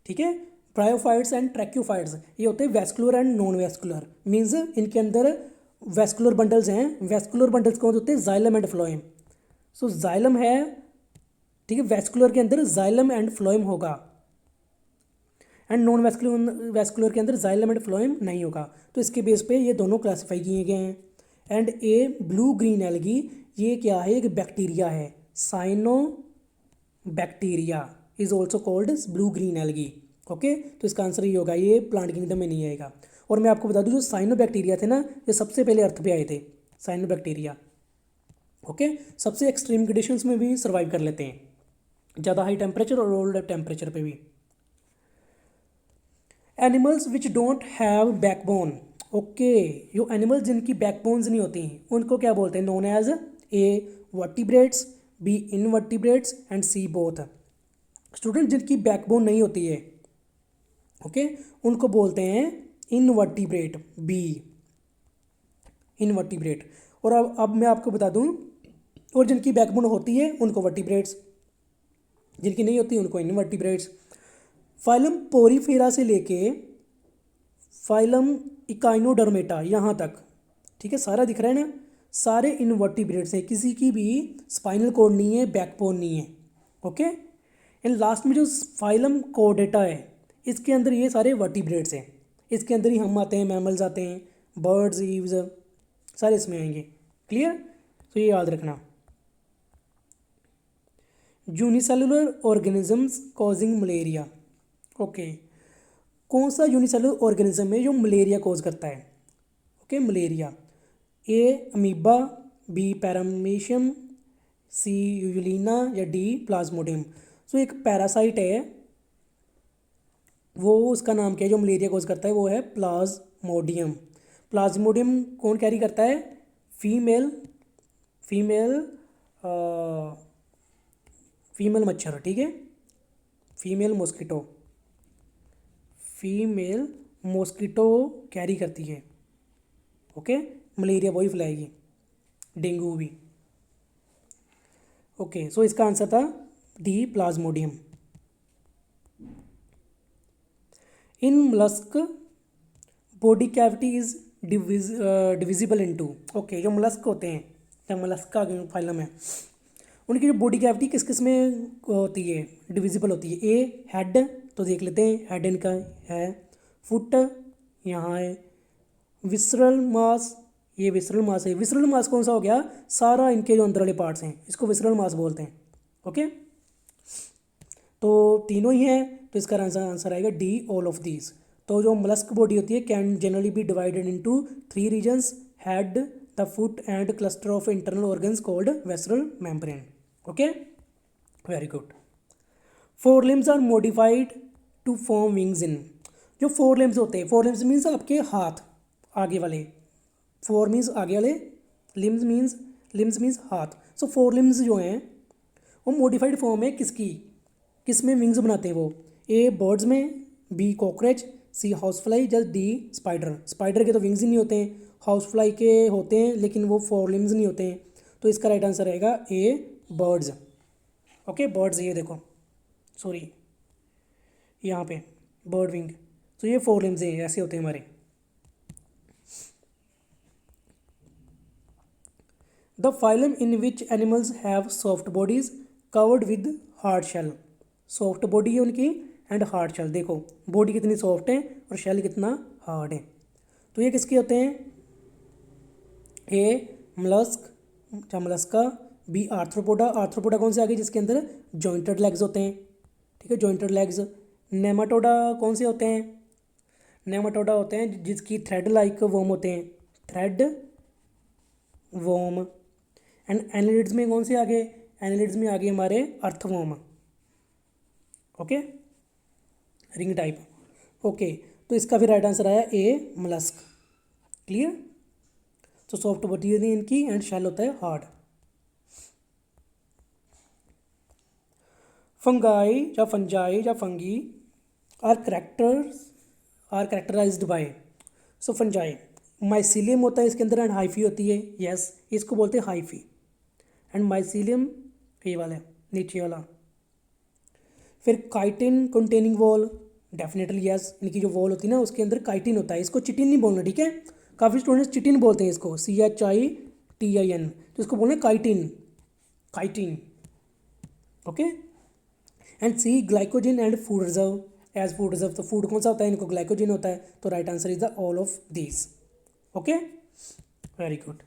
ठीक है, ब्रायोफाइट्स एंड ट्रैक्योफाइट्स ये होते हैं vascular and non vascular, means इनके अंदर वेस्कुलर बंडल्स हैं, वेस्कुलर बंडल्स कौन से होते हैं, xylem and phloem, so xylem है, ठीक है, वेस्कुलर के अंदर जाइलम एंड फ्लोएम होगा, एंड नॉन वेस्कुलर, वेस्कुलर के अंदर जाइलम एंड फ्लोएम नहीं होगा, तो इसके बेस पे ये दोनों क्लासीफाई किए गए हैं। And A blue green algae, ये क्या है, एक बैक्टीरिया है, cyanobacteria is also called blue green algae, okay, तो इसका आंसर ये होगा, ये प्लांट किंगडम में नहीं आएगा। और मैं आपको बता दूं जो साइनो बैक्टीरिया थे ना, ये सबसे पहले अर्थ पे आए थे, साइनो बैक्टीरिया, ओके, सबसे एक्सट्रीम कंडीशंस में भी सर्वाइव कर लेते हैं, ज़्यादा हाई टेम्परेचर और लोअर टेम्परेचर पे भी। Animals which don't have backbone, okay, जो एनिमल्स जिनकी बैकबोन्स नहीं होती उनको क्या बोलते हैं, known as A vertebrates, B invertebrates and C both. Student जिनकी बैकबोन नहीं होती है, ओके, उनको बोलते हैं इनवर्टिब्रेट, बी इनवर्टिब्रेट। और अब मैं आपको बता दूं, और जिनकी बैकबोन होती है उनको वर्टिब्रेट्स, जिनकी नहीं होती उनको इनवर्टिब्रेट्स। फाइलम पोरीफेरा से लेके फाइलम इकाइनोडर्मेटा यहाँ तक, ठीक है, सारा दिख रहा है ना, सारे इनवर्टिब्रेट्स हैं, किसी की भी स्पाइनल कॉर्ड नहीं है, बैकबोन नहीं है, ओके। एंड लास्ट में जो फाइलम कोडेटा है, इसके अंदर ये सारे वर्टिब्रेट्स हैं, इसके अंदर ही हम आते हैं, मैमल्स आते हैं, बर्ड्स, ईव्स, सारे इसमें आएंगे। क्लियर, तो ये याद रखना। Unicellular organisms causing malaria. Okay, कौन सा यूनिसेलुलर ऑर्गेनिज्म है जो मलेरिया कॉज करता है? Okay, malaria. A amoeba, B paramecium, C Euglena या डी प्लाज्मोडियम। सो एक पैरासाइट है, वो उसका नाम क्या है जो मलेरिया कॉज करता है? वो है प्लाज्मोडियम। प्लाज्मोडियम कौन कैरी करता है? फीमेल फीमेल फीमेल मच्छर, ठीक है, female mosquito, female mosquito carry करती है। ओके, मलेरिया वही फैलाएगी, डेंगू भी। ओके, सो इसका आंसर था D Plasmodium. In mollusc body cavity is divisible into. Okay, जो मलस्क होते हैं या मलस्का फाइलम है, उनकी जो बॉडी कैविटी किस किस में होती है, डिविजिबल होती है? ए हेड, तो देख लेते हैं, हेड इनका है। फुट यहाँ है। विसरल मास, ये विसरल मास है। विसरल मास कौन सा हो गया? सारा इनके जो अंदर वाले पार्ट्स हैं, इसको विसरल मास बोलते हैं। ओके, तो तीनों ही हैं, तो इसका आंसर आएगा डी ऑल ऑफ दीज। तो जो मलस्क बॉडी होती है can generally be divided into 3 regions: head, the foot and cluster of internal organs called visceral membrane. Okay, very good. Four limbs are modified to form wings in. जो four limbs होते हैं, four limbs means आपके हाथ आगे वाले, four means आगे वाले, limbs means हाथ। सो फोर लिम्स जो हैं वो मॉडिफाइड फॉर्म है किसकी, किस में विंग्स बनाते हैं वो? ए बर्ड्स में, बी कॉकरोच, सी हाउस फ्लाई या डी स्पाइडर। स्पाइडर के तो विंग्स ही नहीं होते हैं, हाउस फ्लाई के होते हैं लेकिन वो फोर लिम्स नहीं होते हैं। तो इसका राइट आंसर रहेगा ए बर्ड्स। ओके, बर्ड्स, ये देखो, सॉरी यहाँ पे बर्ड विंग, तो ये फोर लिम्स हैं, ऐसे होते हैं हमारे। The phylum in which animals have soft bodies covered with hard shell. Soft body है उनकी एंड हार्ड शेल, देखो बॉडी कितनी सॉफ्ट है और शेल कितना हार्ड है। तो ये किसके होते हैं? ए मलस्क या मलस्का, बी आर्थ्रोपोडा। आर्थ्रोपोडा कौन से आ गए? जिसके अंदर जॉइंटेड लेग्स होते हैं, ठीक है, जॉइंटेड लेग्स। नेमाटोडा कौन से होते हैं? नेमाटोडा होते हैं जिसकी थ्रेड लाइक वोम होते हैं, थ्रेड वोम। एंड एनालिड्स में कौन से आ गए? एनालिड्स में आ गए हमारे earthworm. Okay, ring type. Okay, तो इसका फिर राइट आंसर आया ए मलस्क। क्लियर? तो सॉफ्ट बॉडी होती है इनकी एंड शेल होता है हार्ड। फंगाई या फंजाई या fungi are characterised by. So fungi, mycelium होता है इसके अंदर एंड हाइफी होती है, यस, इसको बोलते हैं हाइफी। एंड माइसीलियम ये वाला है, नीचे वाला। फिर chitin containing wall, definitely yes, इनकी जो वॉल होती है ना उसके अंदर काइटिन होता है। इसको चिटिन नहीं बोलना, ठीक है, काफ़ी स्टूडेंट्स चिटिन बोलते हैं इसको, CHITIN, तो इसको बोलना chitin, chitin. Okay, and C glycogen and food reserve. As food reserve, तो फूड कौन सा होता है? इनको ग्लाइकोजिन होता है, तो right answer is the all of these. Okay, very good.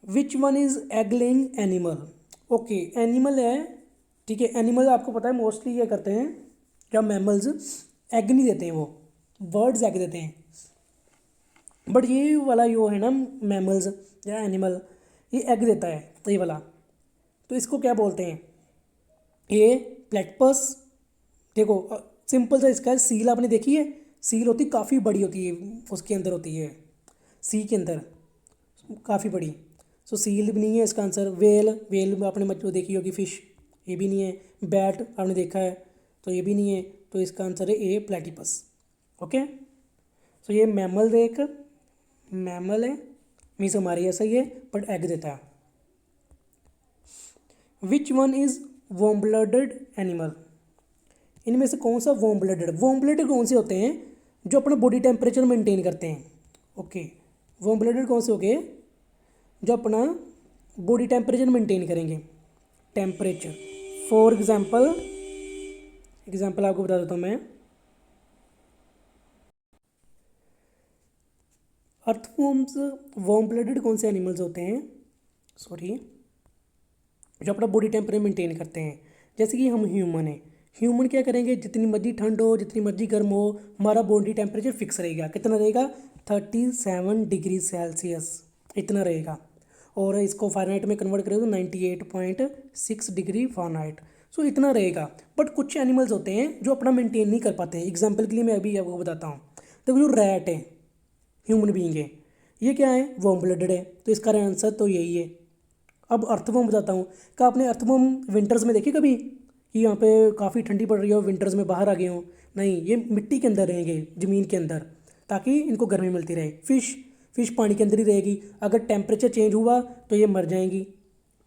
Which one is egg laying animal? Okay, animal है, ठीक है, एनिमल आपको पता है मोस्टली ये करते हैं, क्या मैमल्स एग नहीं देते हैं, वो बर्ड्स एग देते हैं। बट ये वाला जो है ना मैमल्स या एनिमल, ये एग देता है, तो ये वाला, तो इसको क्या बोलते हैं? ए प्लेटपस, देखो सिंपल सा इसका है, सील आपने देखी है, सील होती काफ़ी बड़ी होती है, उसके अंदर होती है, सी के अंदर काफ़ी बड़ी। सो सील भी नहीं है इसका आंसर। वेल, वेल में आपने मच्छी देखी होगी, फिश, ये भी नहीं है। बैट आपने देखा है, तो ये भी नहीं है, तो इसका आंसर है ए प्लेटिपस। ओके, सो ये मैमल एक मैमल है, मीन्स हमारे ऐसा ही है, बट एग देता है। Which one is warm blooded animal? इनमें से कौन सा वॉर्म ब्लडेड? वॉर्म ब्लडेड कौन से होते हैं? जो अपना बॉडी टेम्परेचर मेंटेन करते हैं। ओके, वॉर्म ब्लडेड कौन से हो गए? जो अपना बॉडी टेम्परेचर मेंटेन करेंगे, टेम्परेचर। फॉर एग्जाम्पल आपको बता देता हूँ मैं। अर्थवॉर्म्स, वार्म ब्लडेड कौन से एनिमल्स होते हैं? सॉरी, जो अपना बॉडी टेम्परेचर मेंटेन करते हैं। जैसे कि हम ह्यूमन हैं, ह्यूमन क्या करेंगे, जितनी मर्जी ठंड हो जितनी मर्जी गर्म हो, हमारा बॉडी टेम्परेचर फिक्स रहेगा। कितना रहेगा? 37 डिग्री सेल्सियस इतना रहेगा। और इसको फ़ारेनहाइट में कन्वर्ट करें तो 98.6 डिग्री फ़ारेनहाइट। सो इतना रहेगा। बट कुछ एनिमल्स होते हैं जो अपना मेंटेन नहीं कर पाते हैं। एग्जाम्पल के लिए मैं अभी आपको बताता हूँ। देखो जो रैट है, ह्यूमन बीइंग है, ये क्या है? वार्म ब्लडेड है, तो इसका आंसर तो यही है। अब अर्थवर्म बताता हूँ। क्या आपने अर्थवर्म विंटर्स में देखे कभी कि यहाँ पे काफ़ी ठंडी पड़ रही हो, विंटर्स में बाहर आ गए हों? नहीं, ये मिट्टी के अंदर रहेंगे, ज़मीन के अंदर, ताकि इनको गर्मी मिलती रहे। फिश पानी के अंदर ही रहेगी। अगर टेम्परेचर चेंज हुआ तो ये मर जाएंगी।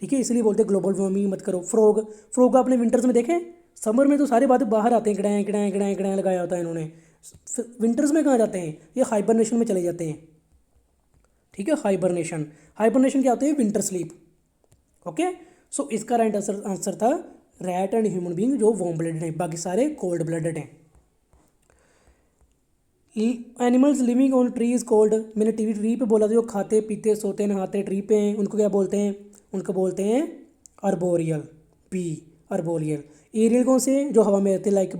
ठीक है, इसलिए बोलते हैं ग्लोबल वार्मिंग मत करो। फ्रॉग आपने विंटर्स में देखे? समर में तो सारे बात बाहर आते हैं, गड़ाएँ गड़ाएँ गड़ाएँ गड़ाएँ लगाया होता है इन्होंने। विंटर्स में कहाँ जाते हैं? ये हाइबरनेशन में चले जाते हैं। ठीक है, हाइबरनेशन। हाइबरनेशन क्या होती है? Winter sleep. ओके, सो इसका राइट आंसर था रैट एंड ह्यूमन बीइंग जो वार्म ब्लडेड हैं, बाकी सारे कोल्ड ब्लडेड हैं। Animals living on tree is cold, मैंने ट्री पे बोला था जो खाते पीते सोते नहाते ट्री पे हैं, उनको क्या बोलते हैं? उनको बोलते हैं अर्बोरियल। B, arboreal. एरियल कौन से? जो हवा में रहते हैं, लाइक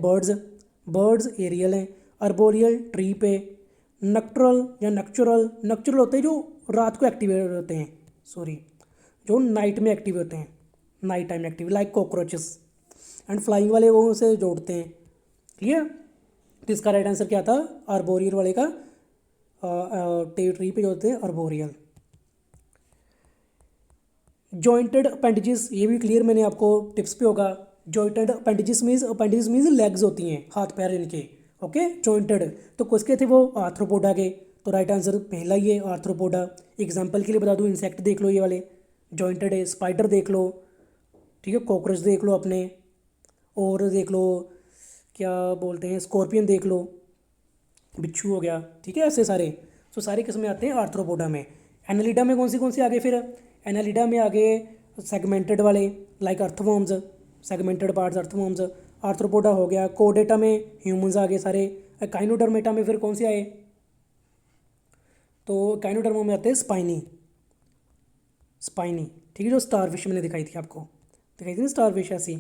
बर्ड्स एरियल हैं। अर्बोरियल ट्री पे। नक्टुरल या नक्चुरल होते हैं जो रात को एक्टिवेट होते हैं, सॉरी, जो नाइट में एक्टिव होते हैं, night time active, like cockroaches. And flying वाले वो से जोड़ते हैं। क्लियर? तो इसका राइट आंसर क्या था? आर्बोरियल वाले का ट्री पे जोड़ते हैं आर्बोरियल। जॉइंटेड अपेंडिजेस, ये भी क्लियर मैंने आपको टिप्स पे होगा। जॉइंटेड अपेंडिजेस मीन्स लेग्स होती हैं, हाथ पैर इनके। ओके, जॉइंटेड तो किसके थे? वो आर्थ्रोपोडा के। तो राइट आंसर पहला ही है, आर्थ्रोपोडा। एग्जाम्पल के लिए बता दूँ, इंसेक्ट देख लो ये वाले जॉइंटेड है। स्पाइडर देख लो, ठीक है, कॉकरोच देख लो अपने, और देख लो क्या बोलते हैं, स्कॉर्पियन देख लो, बिच्छू हो गया। ठीक है, ऐसे सारे। सो सारे किस में आते हैं? आर्थ्रोपोडा में। एनालिडा में कौन सी आगे? फिर एनालिडा में आगे सेगमेंटेड वाले, like earthworms, segmented parts earthworms. Arthropoda हो गया। कोडेटा में ह्यूमंस आगे सारे। काइनोडर्मेटा में फिर कौन से आए? तो काइनोडर्मा में आते हैं स्पाइनी। ठीक है, जो स्टार फिश मैंने दिखाई थी आपको, दिखाई थी ना स्टार फिश ऐसी,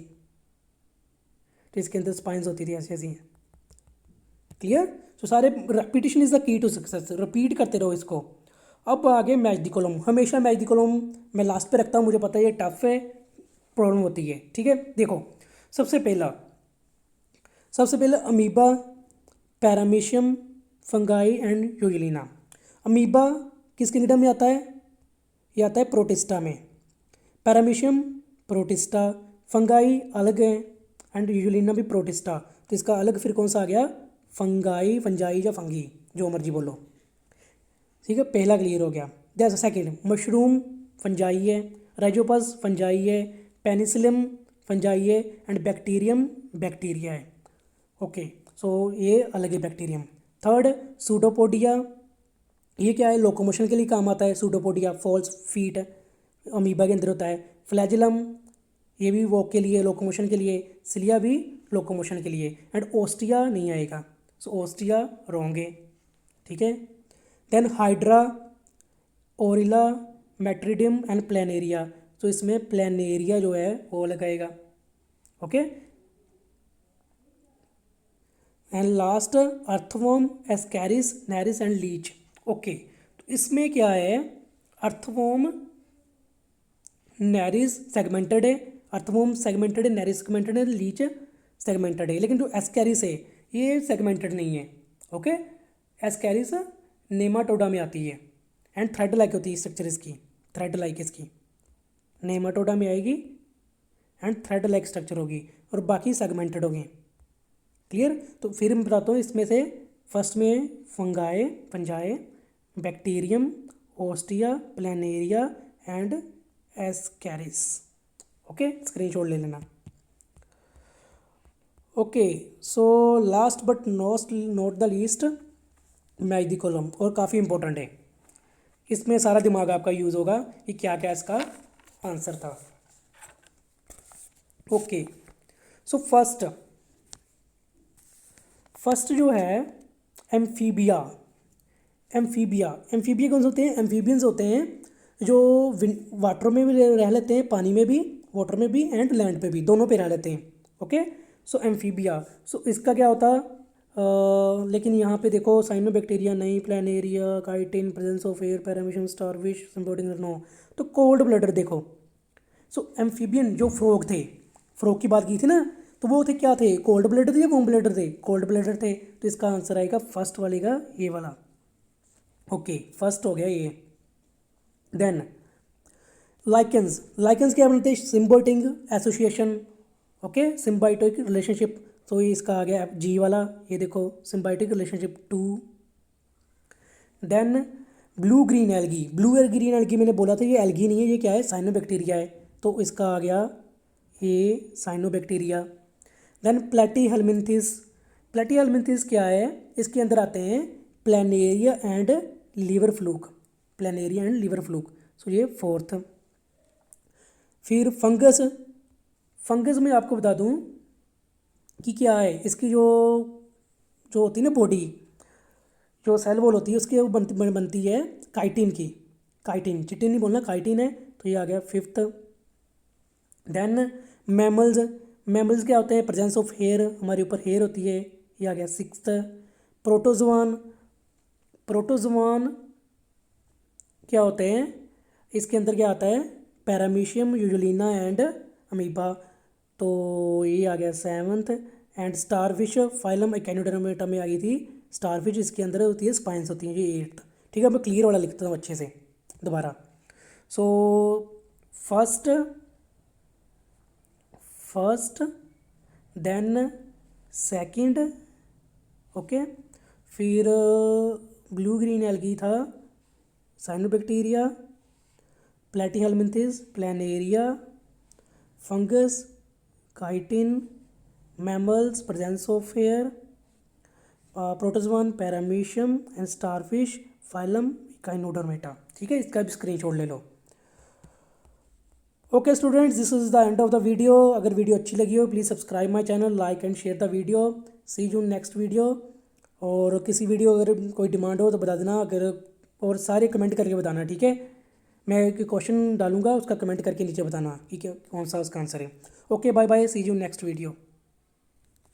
तो इसके अंदर स्पाइंस होती थी ऐसी ऐसी। क्लियर? तो सारे repetition is the key to success, repeat करते रहो इसको। अब आगे मैच द कॉलम। हमेशा मैच द कॉलम मैं लास्ट पे रखता हूँ, मुझे पता है ये टफ है, प्रॉब्लम होती है। ठीक है, देखो सबसे पहले amoeba, paramecium, fungi and Euglena. Amoeba किस किंगडम में आता है? ये आता है प्रोटिस्टा में। पैरामीशियम प्रोटिस्टा, फंगाई अलग है, एंड यूजुलिना भी प्रोटिस्टा। तो इसका अलग फिर कौन सा आ गया? फंजाई या फंगी, जो मर्जी बोलो। ठीक है, पहला क्लियर हो गया। जैसा सेकेंड, मशरूम फंजाई है, राइजोपस फंजाई है, पेनिसिलियम फंजाई है, एंड बैक्टीरियम बैक्टीरिया है। ओके, सो ये अलग है बैक्टीरियम। थर्ड, सूडोपोडिया, ये क्या है? लोकोमोशन के लिए काम आता है। सूडोपोडिया फॉल्स फीट अमीबा के अंदर होता है। फ्लैजिलम, ये भी वॉक के लिए, लोकोमोशन के लिए। सिलिया भी लोकोमोशन के लिए। एंड ओस्टिया नहीं आएगा, सो ओस्टिया रॉन्ग है। ठीक है, then hydra, Aurelia, Metridium and planaria. तो इसमें प्लेनेरिया जो है वो लगाएगा। Okay, and last earthworm, Ascaris, Nereis and leech. Okay, तो इसमें क्या है? अर्थवर्म नेरिस सेगमेंटेड है, अर्थवर्म सेगमेंटेड है, नेरिस सेगमेंटेड है, लीच सेगमेंटेड है। लेकिन जो एस्कैरिस है ये सेगमेंटेड नहीं है। ओके, एस्कैरिस नेमाटोडा में आती है, एंड थ्रेड लाइक होती है स्ट्रक्चर इसकी, थ्रेड लाइक इसकी नेमाटोडा में आएगी, एंड थ्रेड लाइक स्ट्रक्चर होगी, और बाकी सेगमेंटेड होगी। क्लियर? तो फिर मैं बताता हूँ इसमें से। फर्स्ट में fungi, bacterium, ostia, planaria and Ascaris. Okay, screenshot ले लेना। Okay, so last but not the least, match the column, और काफ़ी इंपॉर्टेंट है। इसमें सारा दिमाग आपका यूज़ होगा कि क्या क्या इसका आंसर था। ओके, सो फर्स्ट जो है एम्फीबिया कौन से होते हैं? एम्फीबियंस होते हैं जो वाटर में भी रह लेते हैं, पानी में भी, वाटर में भी एंड लैंड पे भी, दोनों पे रह लेते हैं। ओके, सो एम्फीबिया, सो इसका क्या होता लेकिन यहाँ पे देखो साइनोबैक्टीरिया नहीं, planaria, chitin, presence of air, paramecium, starfish, symbiotic no. तो कोल्ड ब्लडर देखो, सो एम्फीबियन जो फ्रॉग थे, फ्रॉग की बात की थी ना, तो वो थे क्या थे, कोल्ड ब्लडर थे या वार्म ब्लडर थे, कोल्ड ब्लडर थे। तो इसका आंसर आएगा फर्स्ट वाले का, ये वाला। ओके, फर्स्ट हो गया ये। देन लाइकेंस, लाइकेंस क्या बनते हैं, symbiotic association. Okay, symbiotic relationship, तो ये इसका आ गया जी वाला, ये देखो symbiotic relationship 2। Then blue green algae, blue green algae मैंने बोला था ये एल्गी नहीं है, ये क्या है, साइनोबैक्टीरिया है, तो इसका आ गया ये cyanobacteria. Then Platyhelminthes, Platyhelminthes क्या है, इसके अंदर आते हैं planaria and liver fluke, planaria and liver fluke, so ये फोर्थ। फिर फंगस, फंगस में आपको बता दूं कि क्या है, इसकी जो जो होती है ना बॉडी, जो सेल वॉल होती है उसकी वो बनती है काइटिन की, काइटिन, चिटिन नहीं बोलना, काइटिन है, तो ये आ गया फिफ्थ। देन मैमल्स, मैमल्स क्या होते हैं, प्रेजेंस ऑफ हेयर, हमारे ऊपर हेयर होती है, ये आ गया सिक्स्थ। प्रोटोजोआन, प्रोटोजोआन क्या होते हैं, इसके अंदर क्या आता है, पैरामीशियम, यूजुलिना एंड अमीबा, तो ये आ गया सेवन्थ। एंड स्टारफिश फाइलम एकेनोडर्मेटा में आ गई थी स्टारफिश, इसके अंदर होती है स्पाइंस होती हैं, ये एट्थ। ठीक है, मैं क्लियर वाला लिखता हूँ अच्छे से दोबारा। So first, first, then second, okay, फिर ब्लू ग्रीन एल्गी था, cyanobacteria, Platyhelminthes, planaria, fungus, chitin, mammals, presence of air, protozoan, paramecium and starfish, phylum Echinodermata. ठीक है, इसका भी स्क्रीनशॉट ले लो। Okay students, this is the end of the video. अगर video अच्छी लगी हो please subscribe my channel, like and share the video. See you next video. और किसी वीडियो अगर कोई डिमांड हो तो बता देना, अगर और सारे कमेंट करके बताना, ठीक है। मैं एक क्वेश्चन डालूंगा, उसका कमेंट करके नीचे बताना कि कौन सा उसका आंसर है। Okay, bye bye, see you next video.